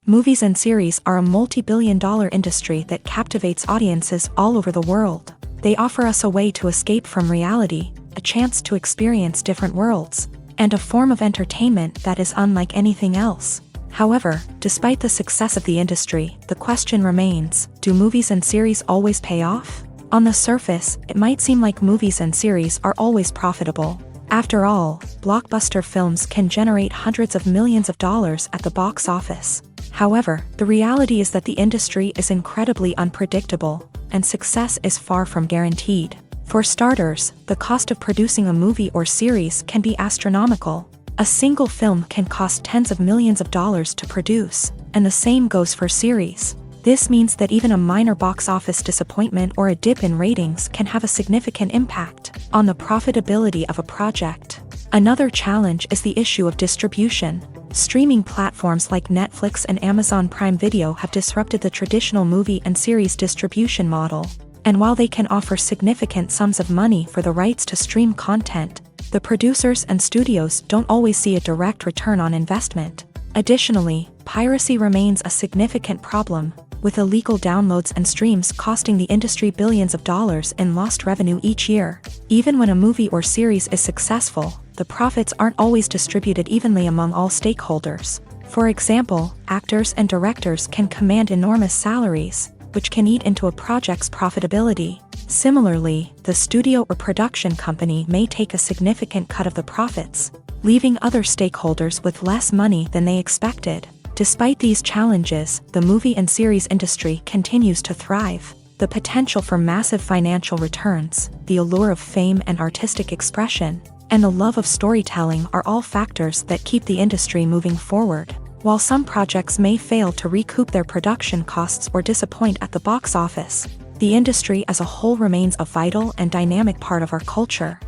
Speaker 1: Movies and series are a multi-billion-dollar industry that captivates audiences all over the world. They offer us a way to escape from reality, a chance to experience different worlds, and a form of entertainment that is unlike anything else. However, despite the success of the industry, the question remains, do movies and series always pay off? On the surface, it might seem like movies and series are always profitable. After all, blockbuster films can generate hundreds of millions of dollars at the box office. However, the reality is that the industry is incredibly unpredictable, and success is far from guaranteed. For starters, the cost of producing a movie or series can be astronomical. A single film can cost tens of millions of dollars to produce, and the same goes for series. This means that even a minor box office disappointment or a dip in ratings can have a significant impact on the profitability of a project. Another challenge is the issue of distribution. Streaming platforms like Netflix and Amazon Prime Video have disrupted the traditional movie and series distribution model. And while they can offer significant sums of money for the rights to stream content, the producers and studios don't always see a direct return on investment. Additionally, piracy remains a significant problem, with illegal downloads and streams costing the industry billions of dollars in lost revenue each year. Even when a movie or series is successful, the profits aren't always distributed evenly among all stakeholders. For example, actors and directors can command enormous salaries, which can eat into a project's profitability. Similarly, the studio or production company may take a significant cut of the profits, leaving other stakeholders with less money than they expected. Despite these challenges, the movie and series industry continues to thrive. The potential for massive financial returns, the allure of fame and artistic expression, and the love of storytelling are all factors that keep the industry moving forward. While some projects may fail to recoup their production costs or disappoint at the box office, the industry as a whole remains a vital and dynamic part of our culture.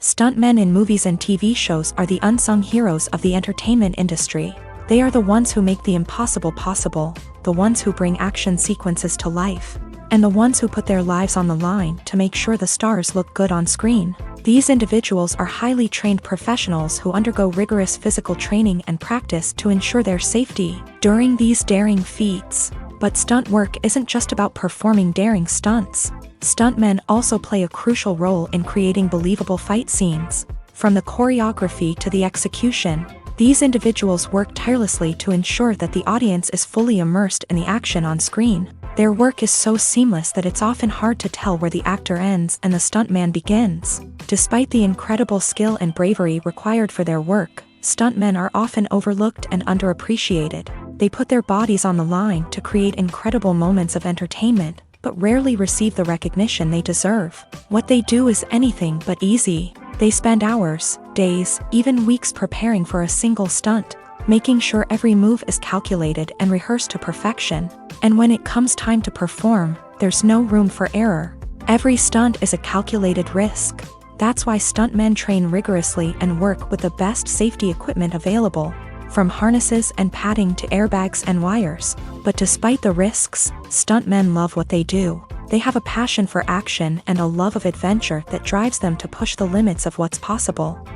Speaker 1: Stuntmen in movies and TV shows are the unsung heroes of the entertainment industry. They are the ones who make the impossible possible, the ones who bring action sequences to life, and the ones who put their lives on the line to make sure the stars look good on screen. These individuals are highly trained professionals who undergo rigorous physical training and practice to ensure their safety during these daring feats. But stunt work isn't just about performing daring stunts. Stuntmen also play a crucial role in creating believable fight scenes. From the choreography to the execution, these individuals work tirelessly to ensure that the audience is fully immersed in the action on screen. Their work is so seamless that it's often hard to tell where the actor ends and the stuntman begins. Despite the incredible skill and bravery required for their work, stuntmen are often overlooked and underappreciated. They put their bodies on the line to create incredible moments of entertainment, but rarely receive the recognition they deserve. What they do is anything but easy. They spend hours, days, even weeks preparing for a single stunt, making sure every move is calculated and rehearsed to perfection. And when it comes time to perform, there's no room for error. Every stunt is a calculated risk. That's why stuntmen train rigorously and work with the best safety equipment available, from harnesses and padding to airbags and wires. But despite the risks, stuntmen love what they do. They have a passion for action and a love of adventure that drives them to push the limits of what's possible.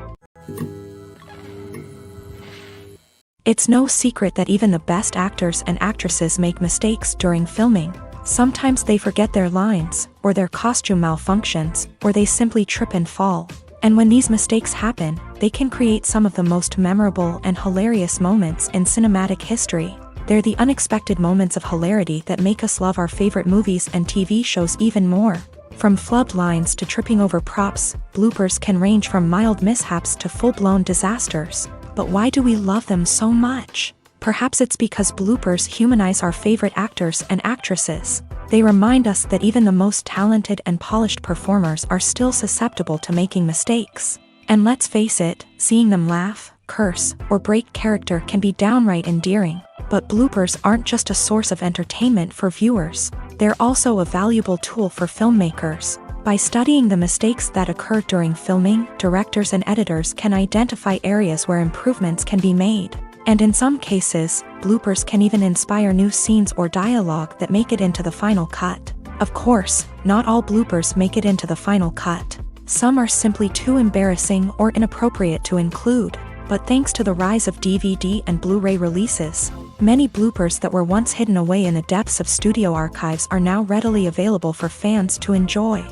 Speaker 1: It's no secret that even the best actors and actresses make mistakes during filming. Sometimes they forget their lines, or their costume malfunctions, or they simply trip and fall. And when these mistakes happen, they can create some of the most memorable and hilarious moments in cinematic history. They're the unexpected moments of hilarity that make us love our favorite movies and TV shows even more. From flubbed lines to tripping over props, bloopers can range from mild mishaps to full-blown disasters. But why do we love them so much? Perhaps it's because bloopers humanize our favorite actors and actresses. They remind us that even the most talented and polished performers are still susceptible to making mistakes. And let's face it, seeing them laugh, curse, or break character can be downright endearing. But bloopers aren't just a source of entertainment for viewers. They're also a valuable tool for filmmakers. By studying the mistakes that occur during filming, directors and editors can identify areas where improvements can be made. And in some cases, bloopers can even inspire new scenes or dialogue that make it into the final cut. Of course, not all bloopers make it into the final cut. Some are simply too embarrassing or inappropriate to include, but thanks to the rise of DVD and Blu-ray releases, many bloopers that were once hidden away in the depths of studio archives are now readily available for fans to enjoy.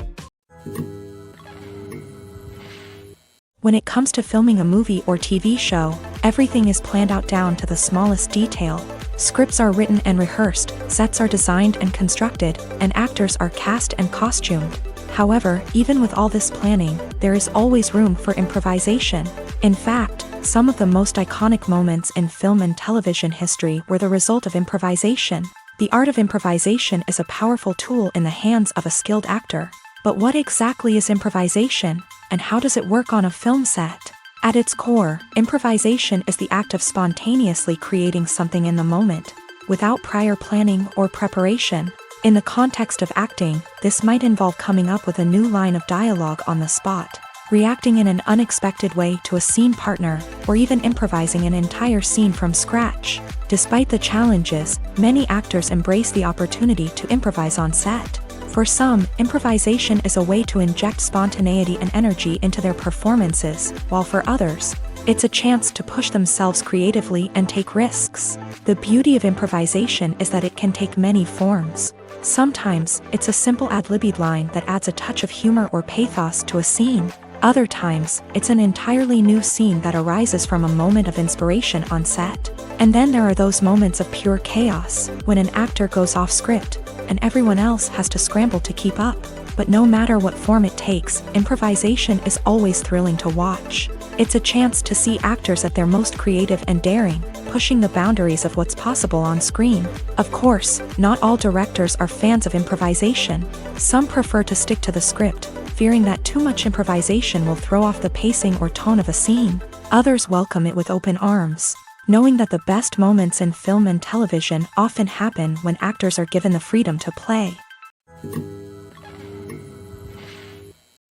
Speaker 1: When it comes to filming a movie or TV show, everything is planned out down to the smallest detail. Scripts are written and rehearsed, sets are designed and constructed, and actors are cast and costumed. However, even with all this planning, there is always room for improvisation. In fact, some of the most iconic moments in film and television history were the result of improvisation. The art of improvisation is a powerful tool in the hands of a skilled actor. But what exactly is improvisation, and how does it work on a film set? At its core, improvisation is the act of spontaneously creating something in the moment, without prior planning or preparation. In the context of acting, this might involve coming up with a new line of dialogue on the spot, reacting in an unexpected way to a scene partner, or even improvising an entire scene from scratch. Despite the challenges, many actors embrace the opportunity to improvise on set. For some, improvisation is a way to inject spontaneity and energy into their performances, while for others, it's a chance to push themselves creatively and take risks. The beauty of improvisation is that it can take many forms. Sometimes, it's a simple ad-libbed line that adds a touch of humor or pathos to a scene. Other times, it's an entirely new scene that arises from a moment of inspiration on set. And then there are those moments of pure chaos, when an actor goes off script, and everyone else has to scramble to keep up. But no matter what form it takes, improvisation is always thrilling to watch. It's a chance to see actors at their most creative and daring, pushing the boundaries of what's possible on screen. Of course, not all directors are fans of improvisation. Some prefer to stick to the script, fearing that too much improvisation will throw off the pacing or tone of a scene. Others welcome it with open arms, knowing that the best moments in film and television often happen when actors are given the freedom to play.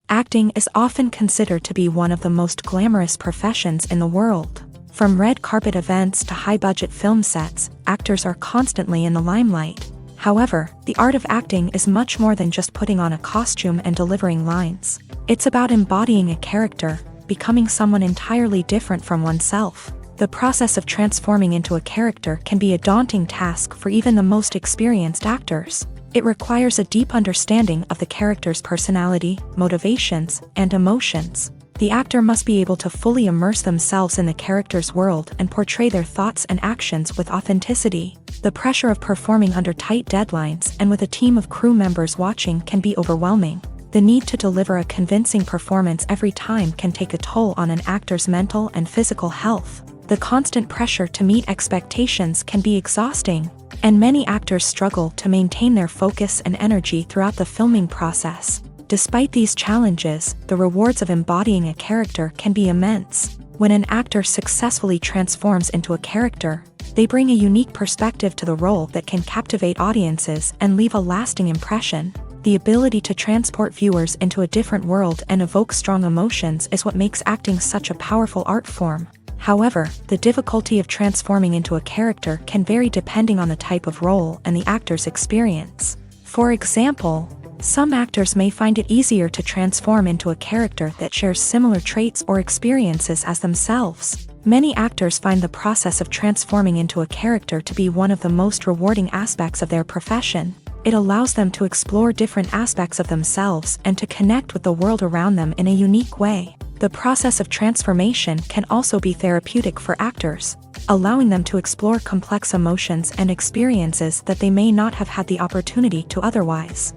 Speaker 1: Acting is often considered to be one of the most glamorous professions in the world. From red carpet events to high-budget film sets, actors are constantly in the limelight. However, the art of acting is much more than just putting on a costume and delivering lines. It's about embodying a character, becoming someone entirely different from oneself. The process of transforming into a character can be a daunting task for even the most experienced actors. It requires a deep understanding of the character's personality, motivations, and emotions. The actor must be able to fully immerse themselves in the character's world and portray their thoughts and actions with authenticity. The pressure of performing under tight deadlines and with a team of crew members watching can be overwhelming. The need to deliver a convincing performance every time can take a toll on an actor's mental and physical health. The constant pressure to meet expectations can be exhausting, and many actors struggle to maintain their focus and energy throughout the filming process. Despite these challenges, the rewards of embodying a character can be immense. When an actor successfully transforms into a character, they bring a unique perspective to the role that can captivate audiences and leave a lasting impression. The ability to transport viewers into a different world and evoke strong emotions is what makes acting such a powerful art form. However, the difficulty of transforming into a character can vary depending on the type of role and the actor's experience. For example, some actors may find it easier to transform into a character that shares similar traits or experiences as themselves. Many actors find the process of transforming into a character to be one of the most rewarding aspects of their profession. It allows them to explore different aspects of themselves and to connect with the world around them in a unique way. The process of transformation can also be therapeutic for actors, allowing them to explore complex emotions and experiences that they may not have had the opportunity to otherwise.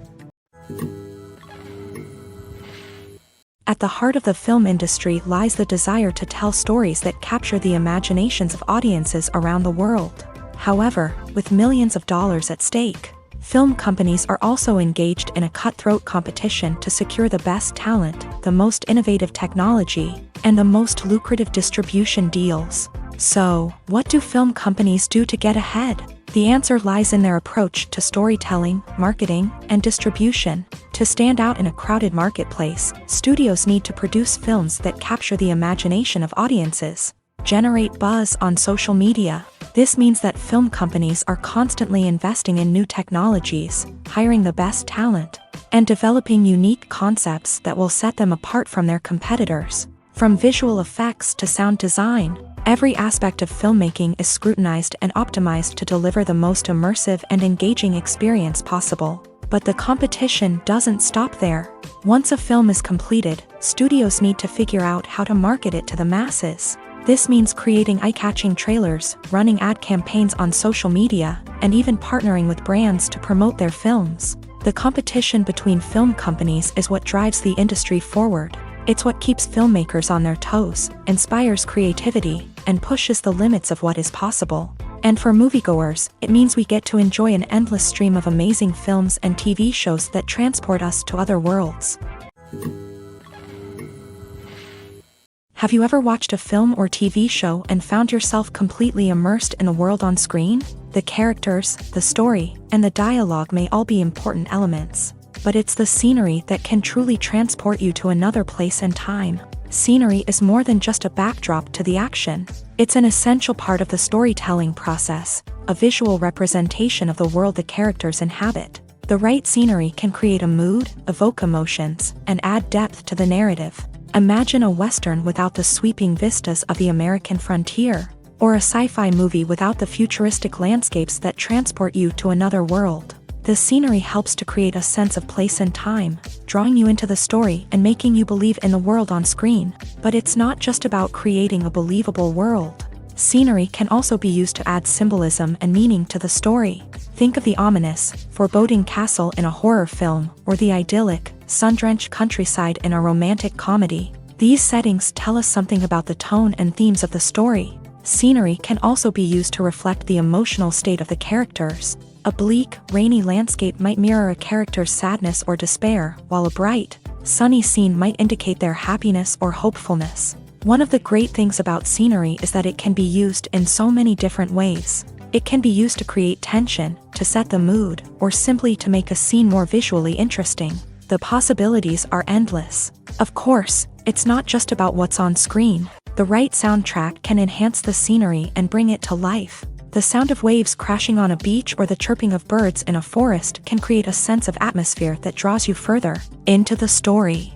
Speaker 1: At the heart of the film industry lies the desire to tell stories that capture the imaginations of audiences around the world. However, with millions of dollars at stake, film companies are also engaged in a cutthroat competition to secure the best talent, the most innovative technology, and the most lucrative distribution deals. So, what do film companies do to get ahead? The answer lies in their approach to storytelling, marketing, and distribution. To stand out in a crowded marketplace, studios need to produce films that capture the imagination of audiences, generate buzz on social media, This means that film companies are constantly investing in new technologies, hiring the best talent, and developing unique concepts that will set them apart from their competitors. From visual effects to sound design, every aspect of filmmaking is scrutinized and optimized to deliver the most immersive and engaging experience possible. But the competition doesn't stop there. Once a film is completed, studios need to figure out how to market it to the masses. This means creating eye-catching trailers, running ad campaigns on social media, and even partnering with brands to promote their films. The competition between film companies is what drives the industry forward. It's what keeps filmmakers on their toes, inspires creativity, and pushes the limits of what is possible. And for moviegoers, it means we get to enjoy an endless stream of amazing films and TV shows that transport us to other worlds. Have you ever watched a film or TV show and found yourself completely immersed in the world on screen? The characters, the story, and the dialogue may all be important elements, but it's the scenery that can truly transport you to another place and time. Scenery is more than just a backdrop to the action. It's an essential part of the storytelling process, a visual representation of the world the characters inhabit. The right scenery can create a mood, evoke emotions, and add depth to the narrative. Imagine a Western without the sweeping vistas of the American frontier, or a sci-fi movie without the futuristic landscapes that transport you to another world. The scenery helps to create a sense of place and time, drawing you into the story and making you believe in the world on screen. But it's not just about creating a believable world. Scenery can also be used to add symbolism and meaning to the story. Think of the ominous, foreboding castle in a horror film, or the idyllic, sun-drenched countryside in a romantic comedy. These settings tell us something about the tone and themes of the story. Scenery can also be used to reflect the emotional state of the characters. A bleak, rainy landscape might mirror a character's sadness or despair, while a bright, sunny scene might indicate their happiness or hopefulness. One of the great things about scenery is that it can be used in so many different ways. It can be used to create tension, to set the mood, or simply to make a scene more visually interesting. The possibilities are endless. Of course, it's not just about what's on screen. The right soundtrack can enhance the scenery and bring it to life. The sound of waves crashing on a beach or the chirping of birds in a forest can create a sense of atmosphere that draws you further into the story.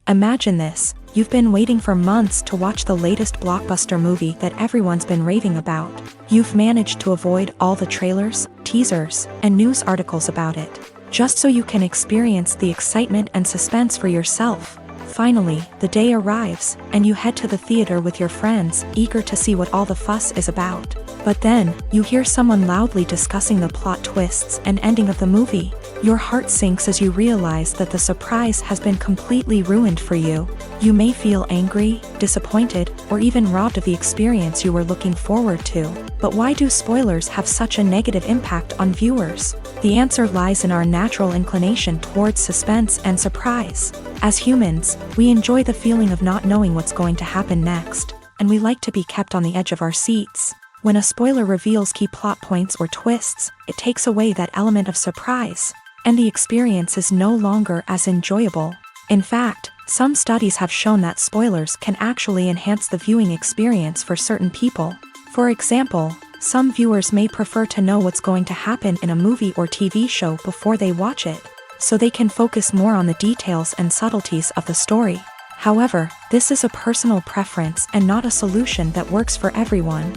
Speaker 1: Imagine this: you've been waiting for months to watch the latest blockbuster movie that everyone's been raving about. You've managed to avoid all the trailers, teasers, and news articles about it, just so you can experience the excitement and suspense for yourself. Finally, the day arrives, and you head to the theater with your friends, eager to see what all the fuss is about. But then, you hear someone loudly discussing the plot twists and ending of the movie. Your heart sinks as you realize that the surprise has been completely ruined for you. You may feel angry, disappointed, or even robbed of the experience you were looking forward to. But why do spoilers have such a negative impact on viewers? The answer lies in our natural inclination towards suspense and surprise. As humans, we enjoy the feeling of not knowing what's going to happen next, and we like to be kept on the edge of our seats. When a spoiler reveals key plot points or twists, it takes away that element of surprise, and the experience is no longer as enjoyable. In fact, some studies have shown that spoilers can actually enhance the viewing experience for certain people. For example, some viewers may prefer to know what's going to happen in a movie or TV show before they watch it, so they can focus more on the details and subtleties of the story. However, this is a personal preference and not a solution that works for everyone.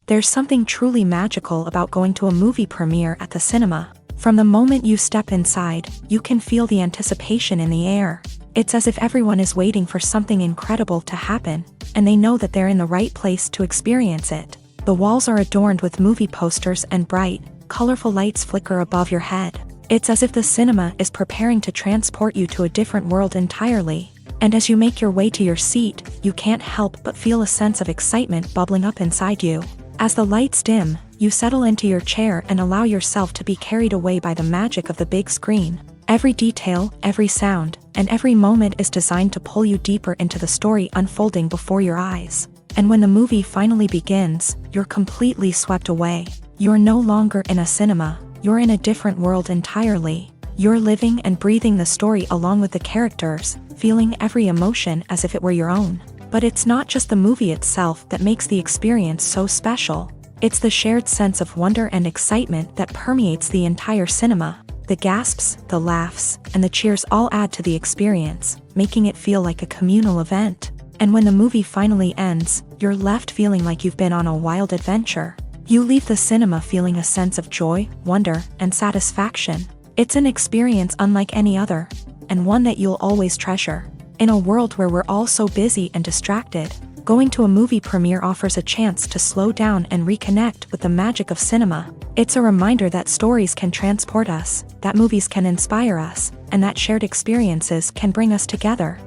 Speaker 1: There's something truly magical about going to a movie premiere at the cinema. From the moment you step inside, you can feel the anticipation in the air. It's as if everyone is waiting for something incredible to happen, and they know that they're in the right place to experience it. The walls are adorned with movie posters and bright, colorful lights flicker above your head. It's as if the cinema is preparing to transport you to a different world entirely. And as you make your way to your seat, you can't help but feel a sense of excitement bubbling up inside you. As the lights dim, you settle into your chair and allow yourself to be carried away by the magic of the big screen. Every detail, every sound, and every moment is designed to pull you deeper into the story unfolding before your eyes. And when the movie finally begins, you're completely swept away. You're no longer in a cinema, you're in a different world entirely. You're living and breathing the story along with the characters, feeling every emotion as if it were your own. But it's not just the movie itself that makes the experience so special. It's the shared sense of wonder and excitement that permeates the entire cinema. The gasps, the laughs, and the cheers all add to the experience, making it feel like a communal event. And when the movie finally ends, you're left feeling like you've been on a wild adventure. You leave the cinema feeling a sense of joy, wonder, and satisfaction. It's an experience unlike any other, and one that you'll always treasure. In a world where we're all so busy and distracted, going to a movie premiere offers a chance to slow down and reconnect with the magic of cinema. It's a reminder that stories can transport us, that movies can inspire us, and that shared experiences can bring us together.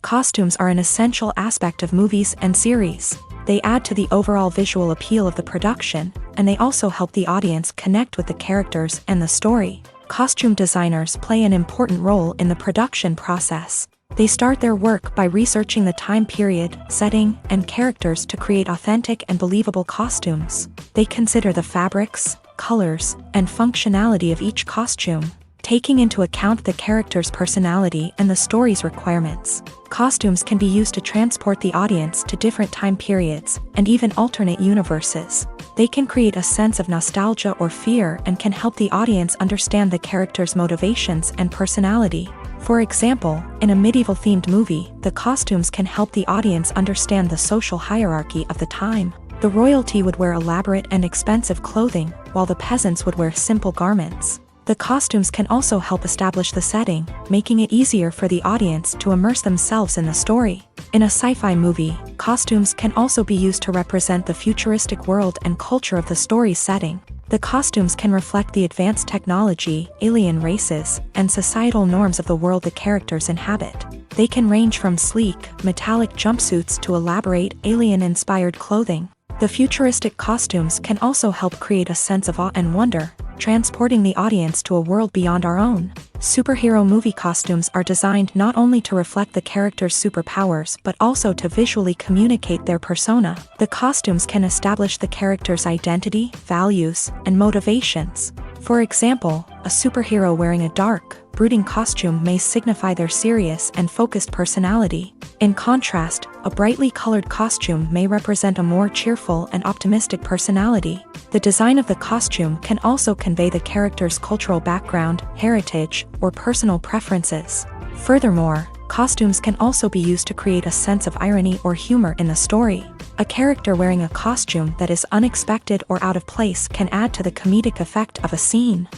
Speaker 1: Costumes are an essential aspect of movies and series. They add to the overall visual appeal of the production, and they also help the audience connect with the characters and the story. Costume designers play an important role in the production process. They start their work by researching the time period, setting, and characters to create authentic and believable costumes. They consider the fabrics, colors, and functionality of each costume, taking into account the character's personality and the story's requirements. Costumes can be used to transport the audience to different time periods, and even alternate universes. They can create a sense of nostalgia or fear and can help the audience understand the character's motivations and personality. For example, in a medieval-themed movie, the costumes can help the audience understand the social hierarchy of the time. The royalty would wear elaborate and expensive clothing, while the peasants would wear simple garments. The costumes can also help establish the setting, making it easier for the audience to immerse themselves in the story. In a sci-fi movie, costumes can also be used to represent the futuristic world and culture of the story's setting. The costumes can reflect the advanced technology, alien races, and societal norms of the world the characters inhabit. They can range from sleek, metallic jumpsuits to elaborate, alien-inspired clothing. The futuristic costumes can also help create a sense of awe and wonder, transporting the audience to a world beyond our own. Superhero movie costumes are designed not only to reflect the character's superpowers but also to visually communicate their persona. The costumes can establish the character's identity, values, and motivations. For example, a superhero wearing a dark, brooding costume may signify their serious and focused personality. In contrast, a brightly colored costume may represent a more cheerful and optimistic personality. The design of the costume can also convey the character's cultural background, heritage, or personal preferences. Furthermore, costumes can also be used to create a sense of irony or humor in the story. A character wearing a costume that is unexpected or out of place can add to the comedic effect of a scene.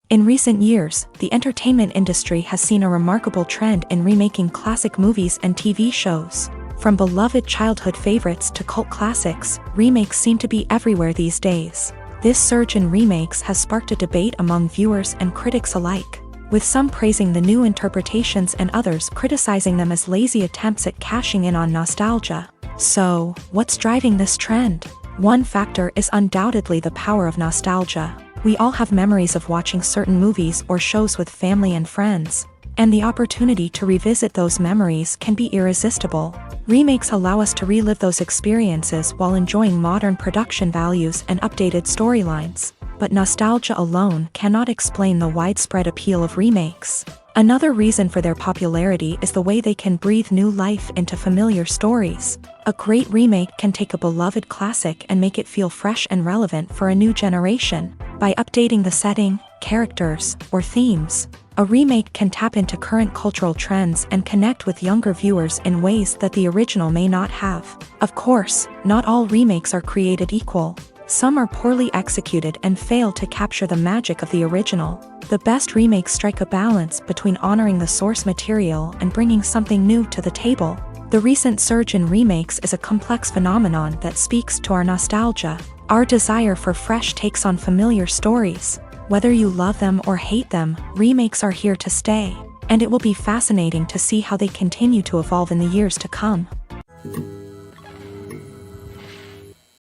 Speaker 1: In recent years, the entertainment industry has seen a remarkable trend in remaking classic movies and TV shows. From beloved childhood favorites to cult classics, remakes seem to be everywhere these days. This surge in remakes has sparked a debate among viewers and critics alike, with some praising the new interpretations and others criticizing them as lazy attempts at cashing in on nostalgia. So, what's driving this trend? One factor is undoubtedly the power of nostalgia. We all have memories of watching certain movies or shows with family and friends, and the opportunity to revisit those memories can be irresistible. Remakes allow us to relive those experiences while enjoying modern production values and updated storylines. But nostalgia alone cannot explain the widespread appeal of remakes. Another reason for their popularity is the way they can breathe new life into familiar stories. A great remake can take a beloved classic and make it feel fresh and relevant for a new generation. By updating the setting, characters, or themes, a remake can tap into current cultural trends and connect with younger viewers in ways that the original may not have. Of course, not all remakes are created equal. Some are poorly executed and fail to capture the magic of the original. The best remakes strike a balance between honoring the source material and bringing something new to the table. The recent surge in remakes is a complex phenomenon that speaks to our nostalgia, our desire for fresh takes on familiar stories. Whether you love them or hate them, remakes are here to stay, and it will be fascinating to see how they continue to evolve in the years to come.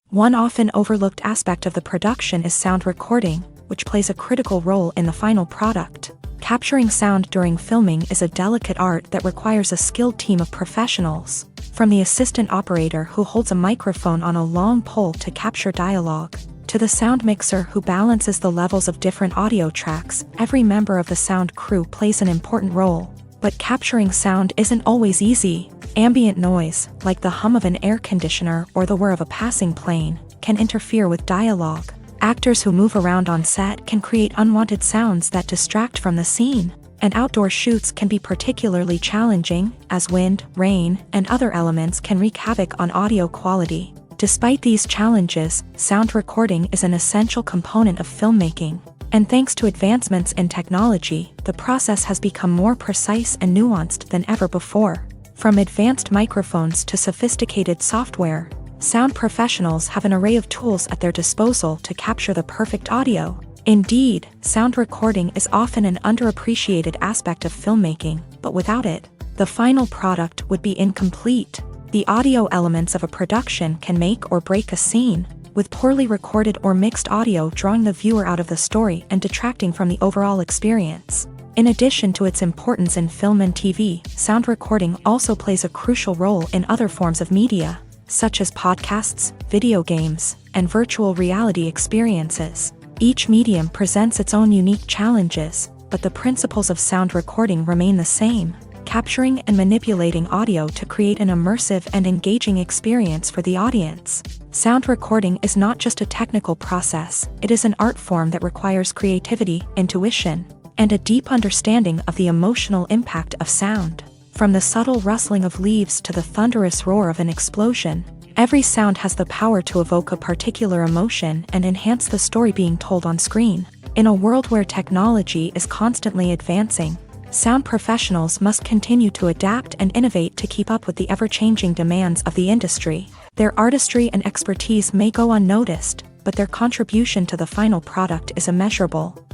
Speaker 1: One often overlooked aspect of the production is sound recording, which plays a critical role in the final product. Capturing sound during filming is a delicate art that requires a skilled team of professionals. From the assistant operator who holds a microphone on a long pole to capture dialogue, to the sound mixer who balances the levels of different audio tracks, every member of the sound crew plays an important role. But capturing sound isn't always easy. Ambient noise, like the hum of an air conditioner or the whir of a passing plane, can interfere with dialogue. Actors who move around on set can create unwanted sounds that distract from the scene. And outdoor shoots can be particularly challenging, as wind, rain, and other elements can wreak havoc on audio quality. Despite these challenges, sound recording is an essential component of filmmaking. And thanks to advancements in technology, the process has become more precise and nuanced than ever before. From advanced microphones to sophisticated software, sound professionals have an array of tools at their disposal to capture the perfect audio. Indeed, sound recording is often an underappreciated aspect of filmmaking, but without it, the final product would be incomplete. The audio elements of a production can make or break a scene, with poorly recorded or mixed audio drawing the viewer out of the story and detracting from the overall experience. In addition to its importance in film and TV, sound recording also plays a crucial role in other forms of media, such as podcasts, video games, and virtual reality experiences. Each medium presents its own unique challenges, but the principles of sound recording remain the same: capturing and manipulating audio to create an immersive and engaging experience for the audience. Sound recording is not just a technical process, it is an art form that requires creativity, intuition, and a deep understanding of the emotional impact of sound. From the subtle rustling of leaves to the thunderous roar of an explosion, every sound has the power to evoke a particular emotion and enhance the story being told on screen. In a world where technology is constantly advancing, sound professionals must continue to adapt and innovate to keep up with the ever-changing demands of the industry. Their artistry and expertise may go unnoticed, but their contribution to the final product is immeasurable.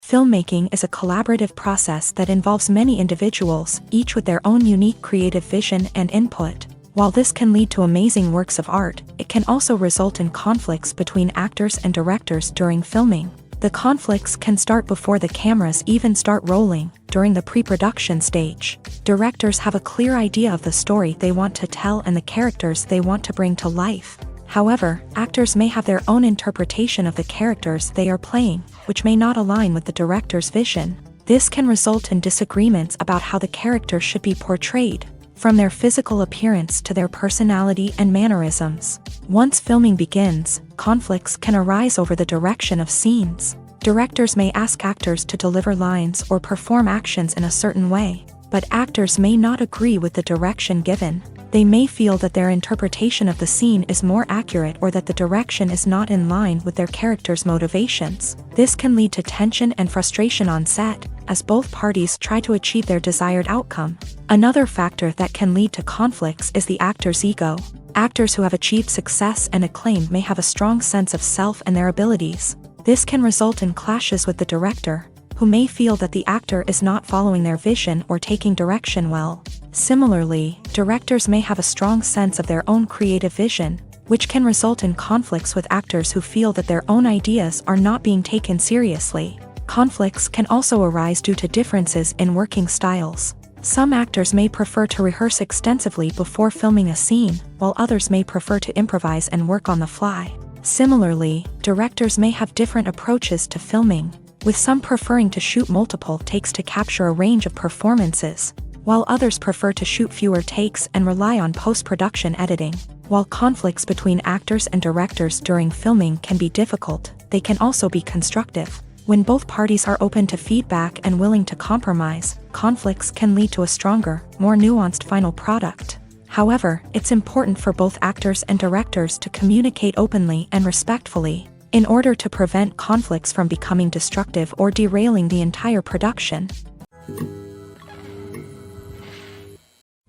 Speaker 1: Filmmaking is a collaborative process that involves many individuals, each with their own unique creative vision and input. While this can lead to amazing works of art, it can also result in conflicts between actors and directors during filming. The conflicts can start before the cameras even start rolling, during the pre-production stage. Directors have a clear idea of the story they want to tell and the characters they want to bring to life. However, actors may have their own interpretation of the characters they are playing, which may not align with the director's vision. This can result in disagreements about how the character should be portrayed, from their physical appearance to their personality and mannerisms. Once filming begins, conflicts can arise over the direction of scenes. Directors may ask actors to deliver lines or perform actions in a certain way, but actors may not agree with the direction given. They may feel that their interpretation of the scene is more accurate or that the direction is not in line with their character's motivations. This can lead to tension and frustration on set, as both parties try to achieve their desired outcome. Another factor that can lead to conflicts is the actor's ego. Actors who have achieved success and acclaim may have a strong sense of self and their abilities. This can result in clashes with the director, who may feel that the actor is not following their vision or taking direction well. Similarly, directors may have a strong sense of their own creative vision, which can result in conflicts with actors who feel that their own ideas are not being taken seriously. Conflicts can also arise due to differences in working styles. Some actors may prefer to rehearse extensively before filming a scene, while others may prefer to improvise and work on the fly. Similarly, directors may have different approaches to filming, with some preferring to shoot multiple takes to capture a range of performances, while others prefer to shoot fewer takes and rely on post-production editing. While conflicts between actors and directors during filming can be difficult, they can also be constructive. When both parties are open to feedback and willing to compromise, conflicts can lead to a stronger, more nuanced final product. However, it's important for both actors and directors to communicate openly and respectfully, in order to prevent conflicts from becoming destructive or derailing the entire production.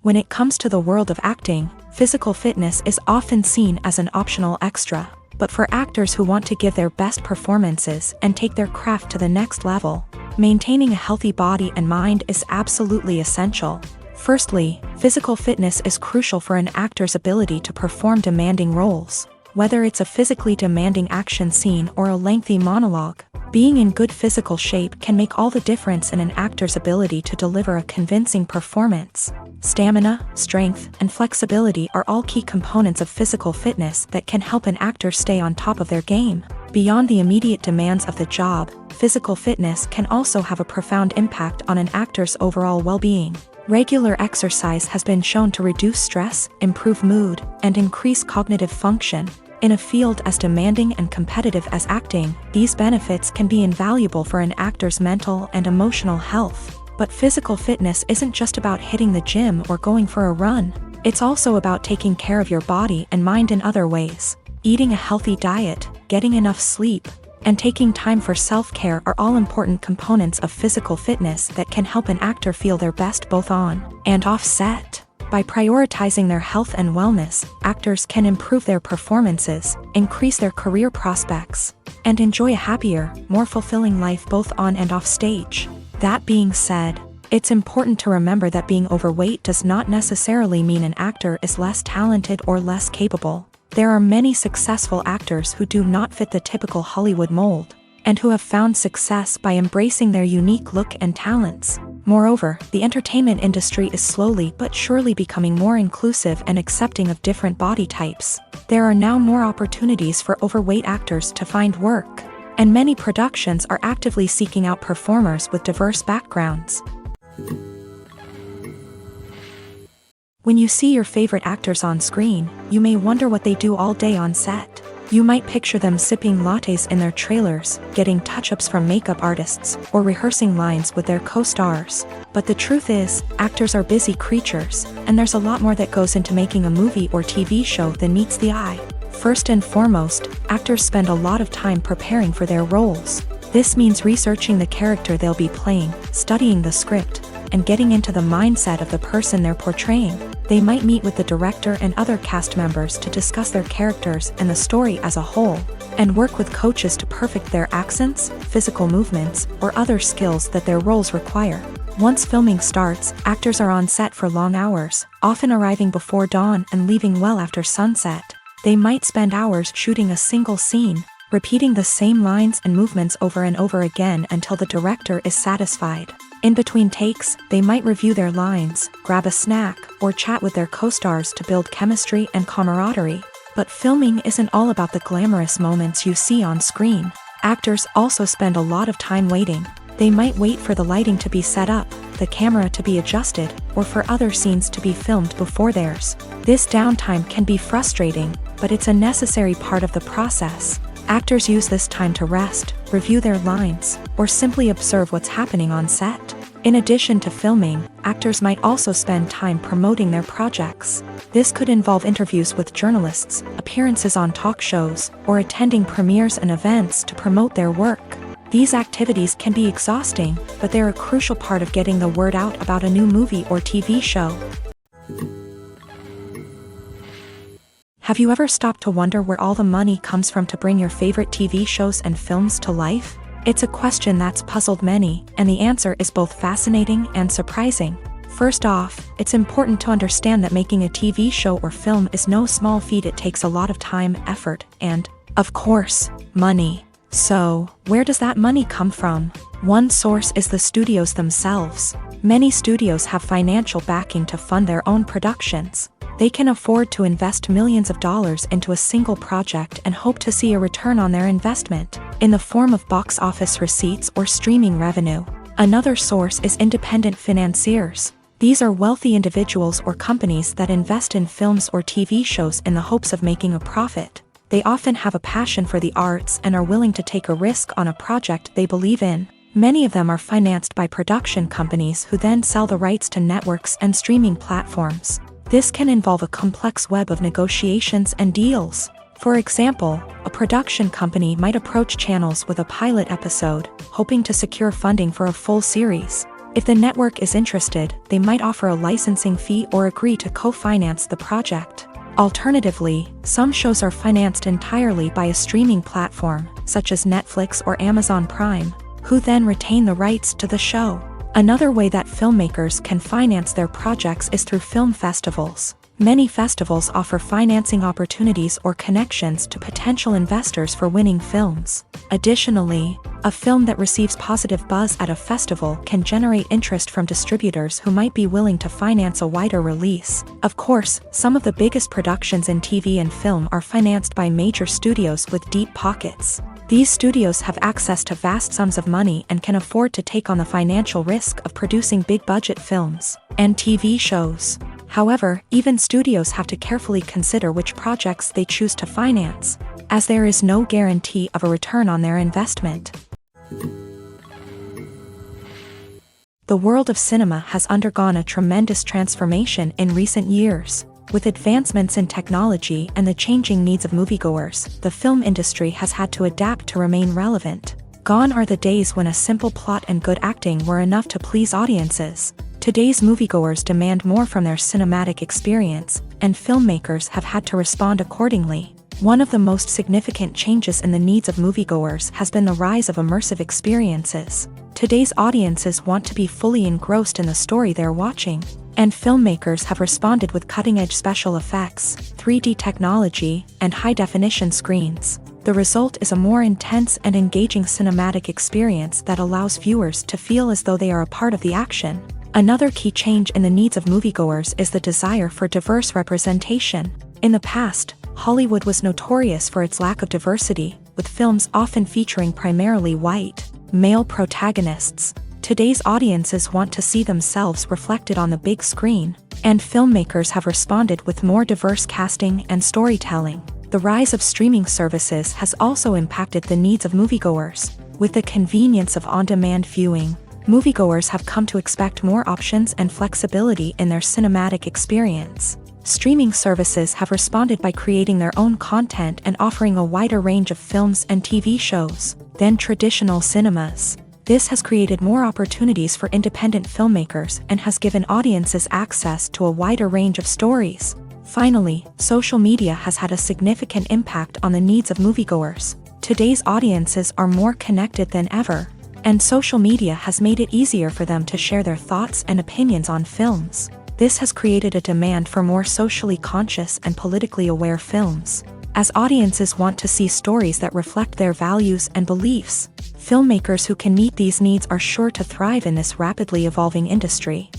Speaker 1: When it comes to the world of acting, physical fitness is often seen as an optional extra. But for actors who want to give their best performances and take their craft to the next level, maintaining a healthy body and mind is absolutely essential. Firstly, physical fitness is crucial for an actor's ability to perform demanding roles. Whether it's a physically demanding action scene or a lengthy monologue, being in good physical shape can make all the difference in an actor's ability to deliver a convincing performance. Stamina, strength, and flexibility are all key components of physical fitness that can help an actor stay on top of their game. Beyond the immediate demands of the job, physical fitness can also have a profound impact on an actor's overall well-being. Regular exercise has been shown to reduce stress, improve mood, and increase cognitive function. In a field as demanding and competitive as acting, these benefits can be invaluable for an actor's mental and emotional health. But physical fitness isn't just about hitting the gym or going for a run. It's also about taking care of your body and mind in other ways. Eating a healthy diet, getting enough sleep, and taking time for self-care are all important components of physical fitness that can help an actor feel their best both on and off set. By prioritizing their health and wellness, actors can improve their performances, increase their career prospects, and enjoy a happier, more fulfilling life both on and off stage. That being said, it's important to remember that being overweight does not necessarily mean an actor is less talented or less capable. There are many successful actors who do not fit the typical Hollywood mold, and who have found success by embracing their unique look and talents. Moreover, the entertainment industry is slowly but surely becoming more inclusive and accepting of different body types. There are now more opportunities for overweight actors to find work, and many productions are actively seeking out performers with diverse backgrounds. When you see your favorite actors on screen, you may wonder what they do all day on set. You might picture them sipping lattes in their trailers, getting touch-ups from makeup artists, or rehearsing lines with their co-stars. But the truth is, actors are busy creatures, and there's a lot more that goes into making a movie or TV show than meets the eye. First and foremost, actors spend a lot of time preparing for their roles. This means researching the character they'll be playing, studying the script, and getting into the mindset of the person they're portraying. They might meet with the director and other cast members to discuss their characters and the story as a whole, and work with coaches to perfect their accents, physical movements, or other skills that their roles require. Once filming starts, actors are on set for long hours, often arriving before dawn and leaving well after sunset. They might spend hours shooting a single scene, repeating the same lines and movements over and over again until the director is satisfied. In between takes, they might review their lines, grab a snack, or chat with their co-stars to build chemistry and camaraderie. But filming isn't all about the glamorous moments you see on screen. Actors also spend a lot of time waiting. They might wait for the lighting to be set up, the camera to be adjusted, or for other scenes to be filmed before theirs. This downtime can be frustrating, but it's a necessary part of the process. Actors use this time to rest, review their lines, or simply observe what's happening on set. In addition to filming, actors might also spend time promoting their projects. This could involve interviews with journalists, appearances on talk shows, or attending premieres and events to promote their work. These activities can be exhausting, but they're a crucial part of getting the word out about a new movie or TV show. Have you ever stopped to wonder where all the money comes from to bring your favorite TV shows and films to life? It's a question that's puzzled many, and the answer is both fascinating and surprising. First off, it's important to understand that making a TV show or film is no small feat. It takes a lot of time, effort, and, of course, money. So, where does that money come from? One source is the studios themselves. Many studios have financial backing to fund their own productions. They can afford to invest millions of dollars into a single project and hope to see a return on their investment, in the form of box office receipts or streaming revenue. Another source is independent financiers. These are wealthy individuals or companies that invest in films or TV shows in the hopes of making a profit. They often have a passion for the arts and are willing to take a risk on a project they believe in. Many of them are financed by production companies who then sell the rights to networks and streaming platforms. This can involve a complex web of negotiations and deals. For example, a production company might approach channels with a pilot episode, hoping to secure funding for a full series. If the network is interested, they might offer a licensing fee or agree to co-finance the project. Alternatively, some shows are financed entirely by a streaming platform, such as Netflix or Amazon Prime, who then retain the rights to the show. Another way that filmmakers can finance their projects is through film festivals. Many festivals offer financing opportunities or connections to potential investors for winning films. Additionally, a film that receives positive buzz at a festival can generate interest from distributors who might be willing to finance a wider release. Of course, some of the biggest productions in TV and film are financed by major studios with deep pockets. These studios have access to vast sums of money and can afford to take on the financial risk of producing big-budget films and TV shows. However, even studios have to carefully consider which projects they choose to finance, as there is no guarantee of a return on their investment. The world of cinema has undergone a tremendous transformation in recent years. With advancements in technology and the changing needs of moviegoers, the film industry has had to adapt to remain relevant. Gone are the days when a simple plot and good acting were enough to please audiences. Today's moviegoers demand more from their cinematic experience, and filmmakers have had to respond accordingly. One of the most significant changes in the needs of moviegoers has been the rise of immersive experiences. Today's audiences want to be fully engrossed in the story they're watching, and filmmakers have responded with cutting-edge special effects, 3D technology, and high-definition screens. The result is a more intense and engaging cinematic experience that allows viewers to feel as though they are a part of the action. Another key change in the needs of moviegoers is the desire for diverse representation. In the past, Hollywood was notorious for its lack of diversity, with films often featuring primarily white, male protagonists. Today's audiences want to see themselves reflected on the big screen, and filmmakers have responded with more diverse casting and storytelling. The rise of streaming services has also impacted the needs of moviegoers. With the convenience of on-demand viewing, moviegoers have come to expect more options and flexibility in their cinematic experience. Streaming services have responded by creating their own content and offering a wider range of films and TV shows than traditional cinemas. This has created more opportunities for independent filmmakers and has given audiences access to a wider range of stories. Finally, social media has had a significant impact on the needs of moviegoers. Today's audiences are more connected than ever, and social media has made it easier for them to share their thoughts and opinions on films. This has created a demand for more socially conscious and politically aware films. As audiences want to see stories that reflect their values and beliefs, filmmakers who can meet these needs are sure to thrive in this rapidly evolving industry.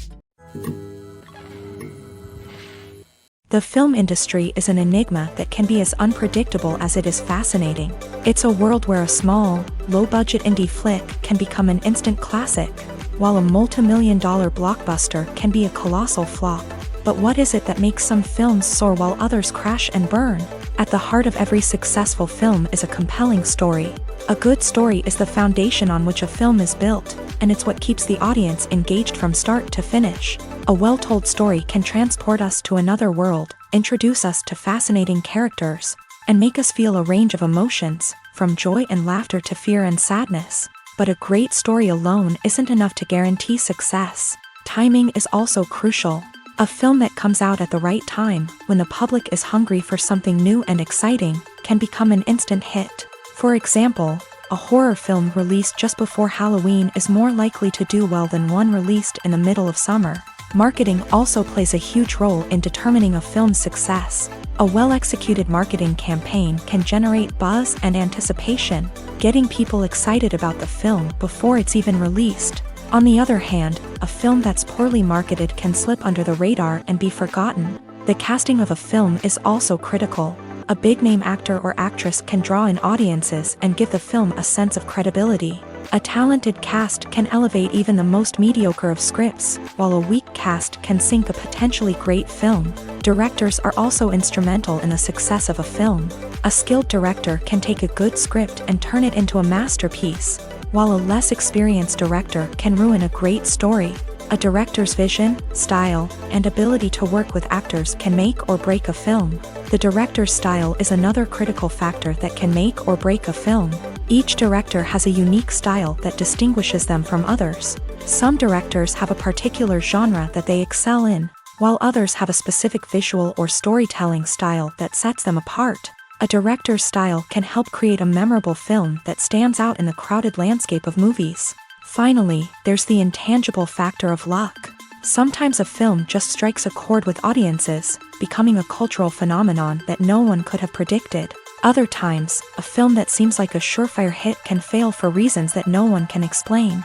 Speaker 1: The film industry is an enigma that can be as unpredictable as it is fascinating. It's a world where a small, low-budget indie flick can become an instant classic, while a multi-million-dollar blockbuster can be a colossal flop. But what is it that makes some films soar while others crash and burn? At the heart of every successful film is a compelling story. A good story is the foundation on which a film is built, and it's what keeps the audience engaged from start to finish. A well-told story can transport us to another world, introduce us to fascinating characters, and make us feel a range of emotions, from joy and laughter to fear and sadness. But a great story alone isn't enough to guarantee success. Timing is also crucial. A film that comes out at the right time, when the public is hungry for something new and exciting, can become an instant hit. For example, a horror film released just before Halloween is more likely to do well than one released in the middle of summer. Marketing also plays a huge role in determining a film's success. A well-executed marketing campaign can generate buzz and anticipation, getting people excited about the film before it's even released. On the other hand, a film that's poorly marketed can slip under the radar and be forgotten. The casting of a film is also critical. A big-name actor or actress can draw in audiences and give the film a sense of credibility. A talented cast can elevate even the most mediocre of scripts, while a weak cast can sink a potentially great film. Directors are also instrumental in the success of a film. A skilled director can take a good script and turn it into a masterpiece, while a less experienced director can ruin a great story. A director's vision, style, and ability to work with actors can make or break a film. The director's style is another critical factor that can make or break a film. Each director has a unique style that distinguishes them from others. Some directors have a particular genre that they excel in, while others have a specific visual or storytelling style that sets them apart. A director's style can help create a memorable film that stands out in the crowded landscape of movies. Finally, there's the intangible factor of luck. Sometimes a film just strikes a chord with audiences, becoming a cultural phenomenon that no one could have predicted. Other times, a film that seems like a surefire hit can fail for reasons that no one can explain.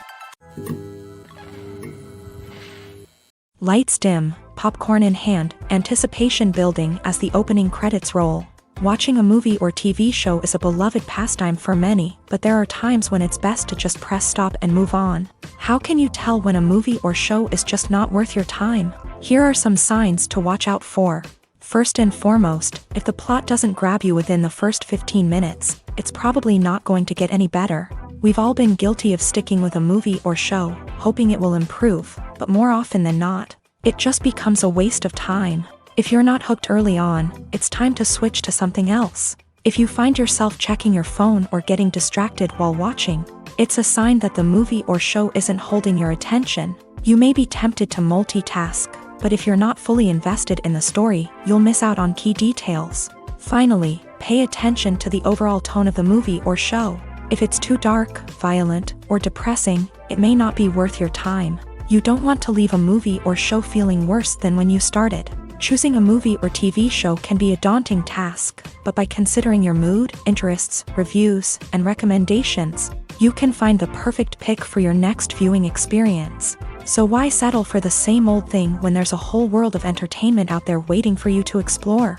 Speaker 1: Lights dim, popcorn in hand, anticipation building as the opening credits roll. Watching a movie or TV show is a beloved pastime for many, but there are times when it's best to just press stop and move on. How can you tell when a movie or show is just not worth your time? Here are some signs to watch out for. First and foremost, if the plot doesn't grab you within the first 15 minutes, it's probably not going to get any better. We've all been guilty of sticking with a movie or show, hoping it will improve, but more often than not, it just becomes a waste of time. If you're not hooked early on, it's time to switch to something else. If you find yourself checking your phone or getting distracted while watching, it's a sign that the movie or show isn't holding your attention. You may be tempted to multitask, but if you're not fully invested in the story, you'll miss out on key details. Finally, pay attention to the overall tone of the movie or show. If it's too dark, violent, or depressing, it may not be worth your time. You don't want to leave a movie or show feeling worse than when you started. Choosing a movie or TV show can be a daunting task, but by considering your mood, interests, reviews, and recommendations, you can find the perfect pick for your next viewing experience. So why settle for the same old thing when there's a whole world of entertainment out there waiting for you to explore?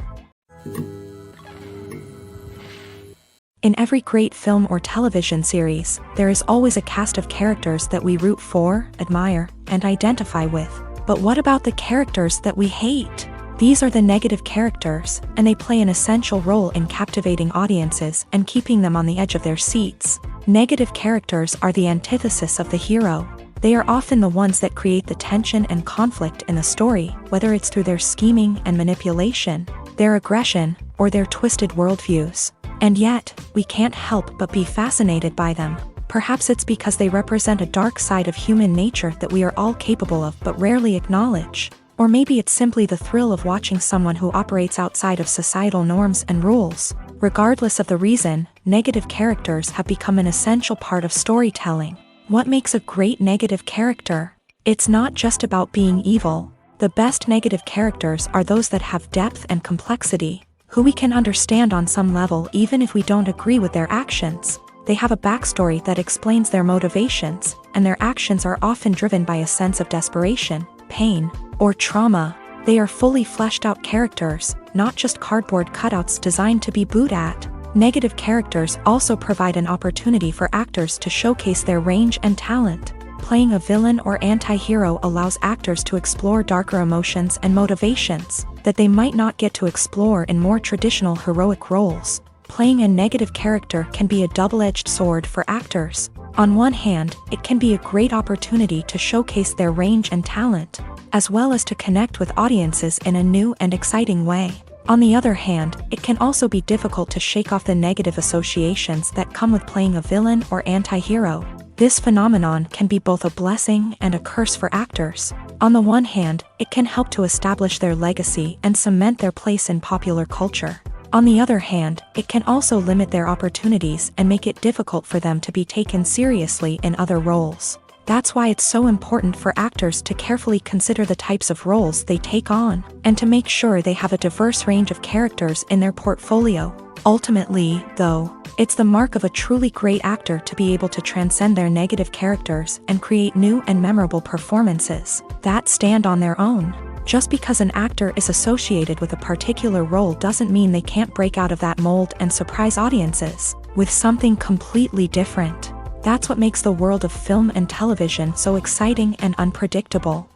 Speaker 1: In every great film or television series, there is always a cast of characters that we root for, admire, and identify with. But what about the characters that we hate? These are the negative characters, and they play an essential role in captivating audiences and keeping them on the edge of their seats. Negative characters are the antithesis of the hero. They are often the ones that create the tension and conflict in the story, whether it's through their scheming and manipulation, their aggression, or their twisted worldviews. And yet, we can't help but be fascinated by them. Perhaps it's because they represent a dark side of human nature that we are all capable of but rarely acknowledge. Or maybe it's simply the thrill of watching someone who operates outside of societal norms and rules. Regardless of the reason, negative characters have become an essential part of storytelling. What makes a great negative character? It's not just about being evil. The best negative characters are those that have depth and complexity, who we can understand on some level even if we don't agree with their actions. They have a backstory that explains their motivations, and their actions are often driven by a sense of desperation, pain, or trauma. They are fully fleshed out characters, not just cardboard cutouts designed to be booed at. Negative characters also provide an opportunity for actors to showcase their range and talent. Playing a villain or anti-hero allows actors to explore darker emotions and motivations that they might not get to explore in more traditional heroic roles. Playing a negative character can be a double-edged sword for actors. On one hand, it can be a great opportunity to showcase their range and talent, as well as to connect with audiences in a new and exciting way. On the other hand, it can also be difficult to shake off the negative associations that come with playing a villain or anti-hero. This phenomenon can be both a blessing and a curse for actors. On the one hand, it can help to establish their legacy and cement their place in popular culture. On the other hand, it can also limit their opportunities and make it difficult for them to be taken seriously in other roles. That's why it's so important for actors to carefully consider the types of roles they take on, and to make sure they have a diverse range of characters in their portfolio. Ultimately, though, it's the mark of a truly great actor to be able to transcend their negative characters and create new and memorable performances that stand on their own. Just because an actor is associated with a particular role doesn't mean they can't break out of that mold and surprise audiences with something completely different. That's what makes the world of film and television so exciting and unpredictable.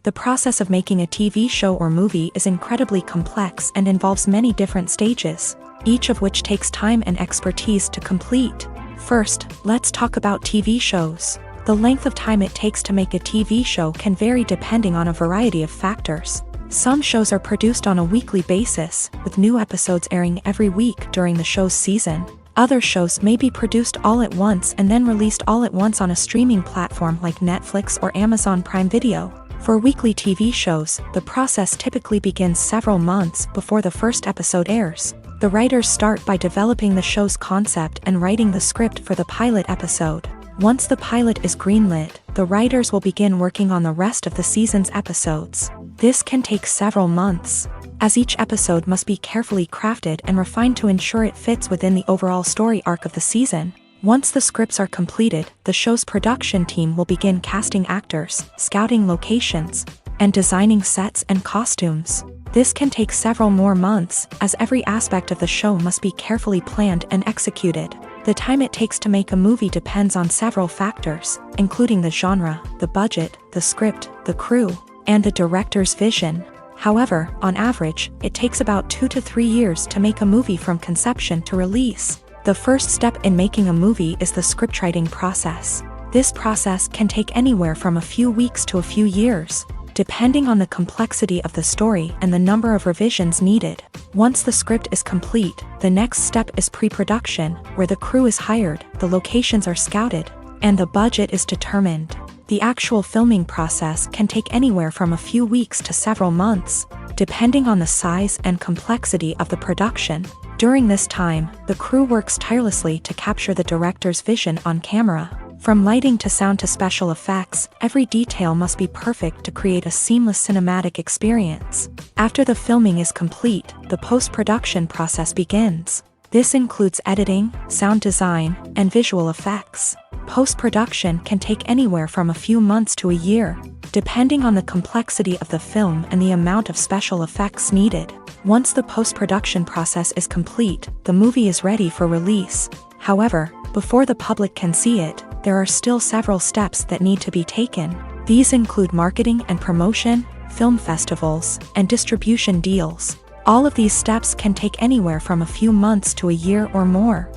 Speaker 1: The process of making a TV show or movie is incredibly complex and involves many different stages, each of which takes time and expertise to complete. First, let's talk about TV shows. The length of time it takes to make a TV show can vary depending on a variety of factors. Some shows are produced on a weekly basis, with new episodes airing every week during the show's season. Other shows may be produced all at once and then released all at once on a streaming platform like Netflix or Amazon Prime Video. For weekly TV shows, the process typically begins several months before the first episode airs. The writers start by developing the show's concept and writing the script for the pilot episode. Once the pilot is greenlit, the writers will begin working on the rest of the season's episodes. This can take several months, as each episode must be carefully crafted and refined to ensure it fits within the overall story arc of the season. Once the scripts are completed, the show's production team will begin casting actors, scouting locations, and designing sets and costumes. This can take several more months, as every aspect of the show must be carefully planned and executed. The time it takes to make a movie depends on several factors, including the genre, the budget, the script, the crew, and the director's vision. However, on average, it takes about 2 to 3 years to make a movie from conception to release. The first step in making a movie is the scriptwriting process. This process can take anywhere from a few weeks to a few years, depending on the complexity of the story and the number of revisions needed. Once the script is complete, the next step is pre-production, where the crew is hired, the locations are scouted, and the budget is determined. The actual filming process can take anywhere from a few weeks to several months, depending on the size and complexity of the production. During this time, the crew works tirelessly to capture the director's vision on camera. From lighting to sound to special effects, every detail must be perfect to create a seamless cinematic experience. After the filming is complete, the post-production process begins. This includes editing, sound design, and visual effects. Post-production can take anywhere from a few months to a year, depending on the complexity of the film and the amount of special effects needed. Once the post-production process is complete, the movie is ready for release. However, before the public can see it, there are still several steps that need to be taken. These include marketing and promotion, film festivals, and distribution deals. All of these steps can take anywhere from a few months to a year or more.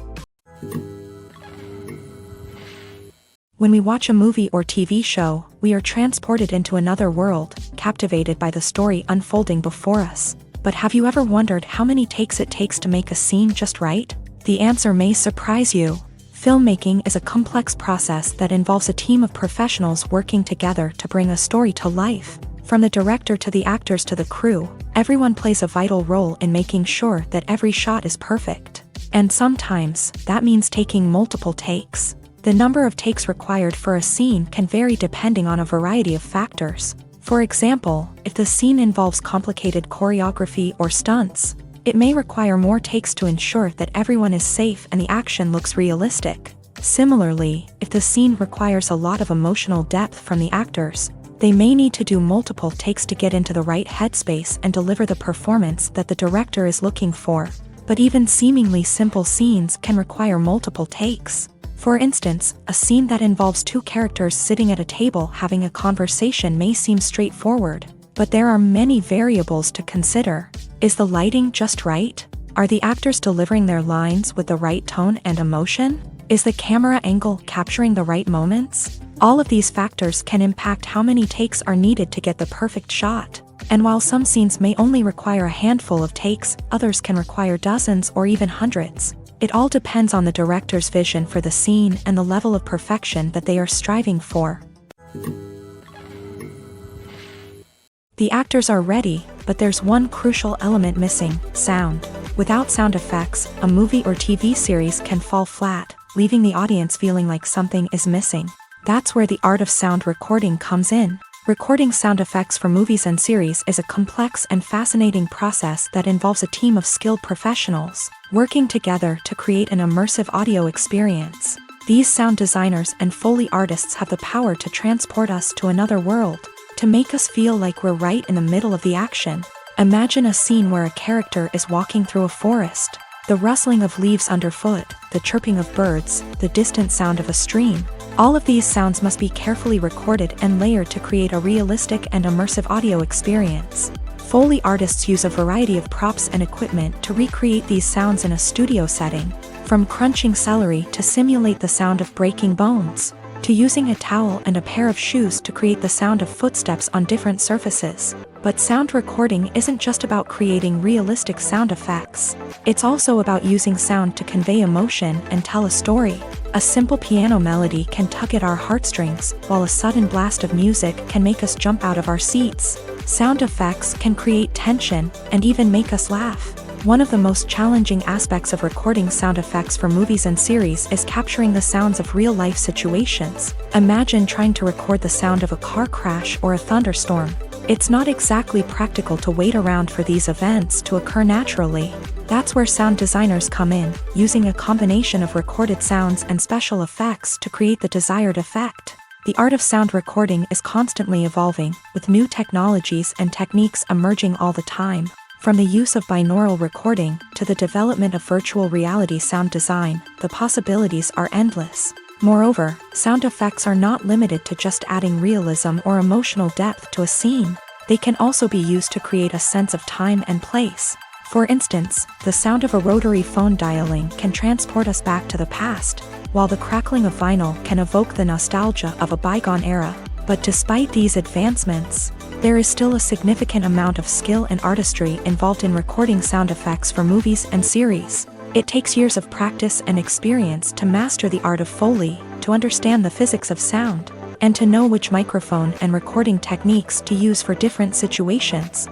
Speaker 1: When we watch a movie or TV show, we are transported into another world, captivated by the story unfolding before us. But have you ever wondered how many takes it takes to make a scene just right? The answer may surprise you. Filmmaking is a complex process that involves a team of professionals working together to bring a story to life. From the director to the actors to the crew, everyone plays a vital role in making sure that every shot is perfect. And sometimes, that means taking multiple takes. The number of takes required for a scene can vary depending on a variety of factors. For example, if the scene involves complicated choreography or stunts, it may require more takes to ensure that everyone is safe and the action looks realistic. Similarly, if the scene requires a lot of emotional depth from the actors, they may need to do multiple takes to get into the right headspace and deliver the performance that the director is looking for. But even seemingly simple scenes can require multiple takes. For instance, a scene that involves two characters sitting at a table having a conversation may seem straightforward, but there are many variables to consider. Is the lighting just right? Are the actors delivering their lines with the right tone and emotion? Is the camera angle capturing the right moments? All of these factors can impact how many takes are needed to get the perfect shot. And while some scenes may only require a handful of takes, others can require dozens or even hundreds. It all depends on the director's vision for the scene and the level of perfection that they are striving for. The actors are ready, but there's one crucial element missing: sound. Without sound effects, a movie or TV series can fall flat, leaving the audience feeling like something is missing. That's where the art of sound recording comes in. Recording sound effects for movies and series is a complex and fascinating process that involves a team of skilled professionals working together to create an immersive audio experience. These sound designers and Foley artists have the power to transport us to another world, to make us feel like we're right in the middle of the action. Imagine a scene where a character is walking through a forest. The rustling of leaves underfoot, the chirping of birds, the distant sound of a stream. All of these sounds must be carefully recorded and layered to create a realistic and immersive audio experience. Foley artists use a variety of props and equipment to recreate these sounds in a studio setting, from crunching celery to simulate the sound of breaking bones, to using a towel and a pair of shoes to create the sound of footsteps on different surfaces. But sound recording isn't just about creating realistic sound effects. It's also about using sound to convey emotion and tell a story. A simple piano melody can tug at our heartstrings, while a sudden blast of music can make us jump out of our seats. Sound effects can create tension and even make us laugh. One of the most challenging aspects of recording sound effects for movies and series is capturing the sounds of real-life situations. Imagine trying to record the sound of a car crash or a thunderstorm. It's not exactly practical to wait around for these events to occur naturally. That's where sound designers come in, using a combination of recorded sounds and special effects to create the desired effect. The art of sound recording is constantly evolving, with new technologies and techniques emerging all the time. From the use of binaural recording to the development of virtual reality sound design, the possibilities are endless. Moreover, sound effects are not limited to just adding realism or emotional depth to a scene. They can also be used to create a sense of time and place. For instance, the sound of a rotary phone dialing can transport us back to the past, while the crackling of vinyl can evoke the nostalgia of a bygone era. But despite these advancements, there is still a significant amount of skill and artistry involved in recording sound effects for movies and series. It takes years of practice and experience to master the art of Foley, to understand the physics of sound, and to know which microphone and recording techniques to use for different situations.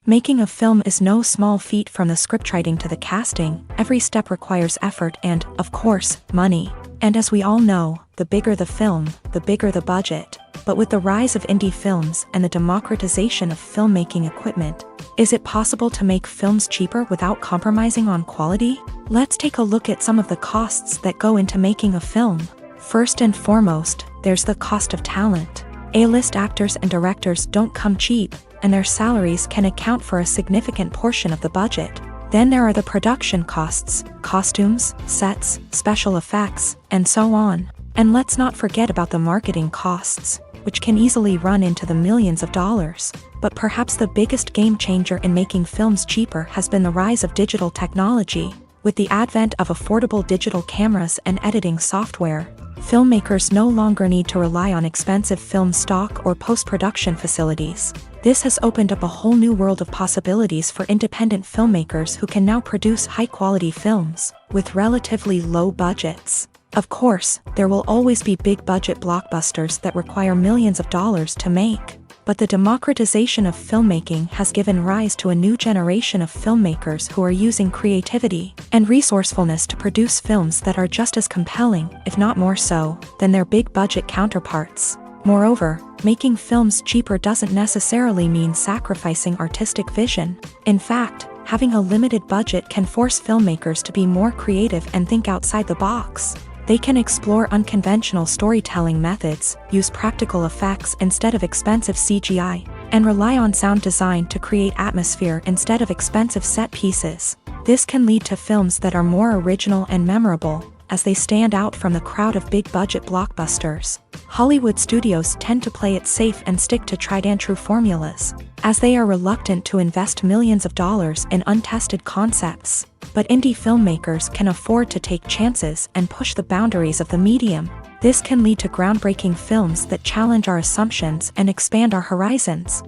Speaker 1: Making a film is no small feat. From the scriptwriting to the casting, every step requires effort and, of course, money. And as we all know, the bigger the film, the bigger the budget. But with the rise of indie films and the democratization of filmmaking equipment, is it possible to make films cheaper without compromising on quality? Let's take a look at some of the costs that go into making a film. First and foremost, there's the cost of talent. A-list actors and directors don't come cheap, and their salaries can account for a significant portion of the budget. Then there are the production costs, costumes, sets, special effects, and so on. And let's not forget about the marketing costs, which can easily run into the millions of dollars. But perhaps the biggest game changer in making films cheaper has been the rise of digital technology. With the advent of affordable digital cameras and editing software, filmmakers no longer need to rely on expensive film stock or post-production facilities. This has opened up a whole new world of possibilities for independent filmmakers who can now produce high-quality films with relatively low budgets. Of course, there will always be big-budget blockbusters that require millions of dollars to make. But the democratization of filmmaking has given rise to a new generation of filmmakers who are using creativity and resourcefulness to produce films that are just as compelling, if not more so, than their big-budget counterparts. Moreover, making films cheaper doesn't necessarily mean sacrificing artistic vision. In fact, having a limited budget can force filmmakers to be more creative and think outside the box. They can explore unconventional storytelling methods, use practical effects instead of expensive CGI, and rely on sound design to create atmosphere instead of expensive set pieces. This can lead to films that are more original and memorable, as they stand out from the crowd of big-budget blockbusters. Hollywood studios tend to play it safe and stick to tried-and-true formulas, as they are reluctant to invest millions of dollars in untested concepts. But indie filmmakers can afford to take chances and push the boundaries of the medium. This can lead to groundbreaking films that challenge our assumptions and expand our horizons.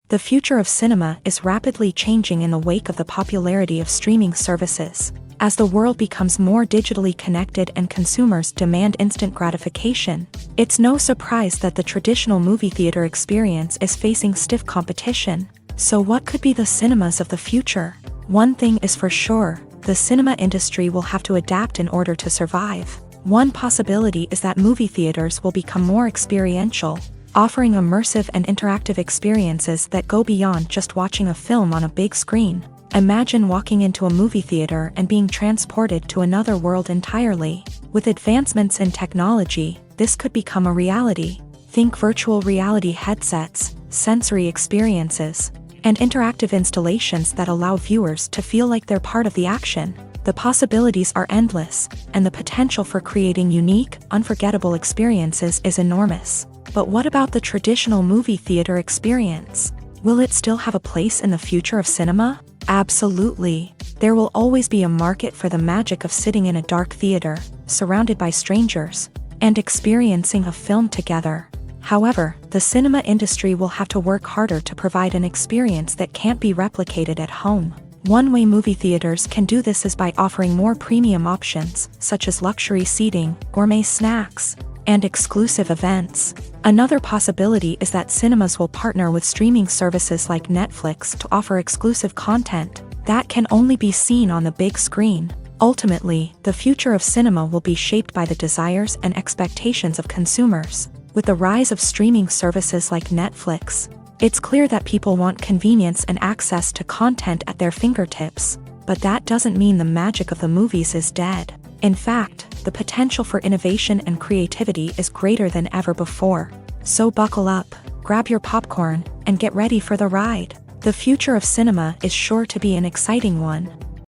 Speaker 1: The future of cinema is rapidly changing in the wake of the popularity of streaming services. As the world becomes more digitally connected and consumers demand instant gratification, it's no surprise that the traditional movie theater experience is facing stiff competition. So what could be the cinemas of the future? One thing is for sure, the cinema industry will have to adapt in order to survive. One possibility is that movie theaters will become more experiential, offering immersive and interactive experiences that go beyond just watching a film on a big screen. Imagine walking into a movie theater and being transported to another world entirely. With advancements in technology, this could become a reality. Think virtual reality headsets, sensory experiences, and interactive installations that allow viewers to feel like they're part of the action. The possibilities are endless, and the potential for creating unique, unforgettable experiences is enormous. But what about the traditional movie theater experience? Will it still have a place in the future of cinema? Absolutely. There will always be a market for the magic of sitting in a dark theater, surrounded by strangers, and experiencing a film together. However, the cinema industry will have to work harder to provide an experience that can't be replicated at home. One way movie theaters can do this is by offering more premium options, such as luxury seating, gourmet snacks, and exclusive events. Another possibility is that cinemas will partner with streaming services like Netflix to offer exclusive content that can only be seen on the big screen. Ultimately, the future of cinema will be shaped by the desires and expectations of consumers. With the rise of streaming services like Netflix, it's clear that people want convenience and access to content at their fingertips. But that doesn't mean the magic of the movies is dead. In fact, the potential for innovation and creativity is greater than ever before. So buckle up, grab your popcorn, and get ready for the ride. The future of cinema is sure to be an exciting one.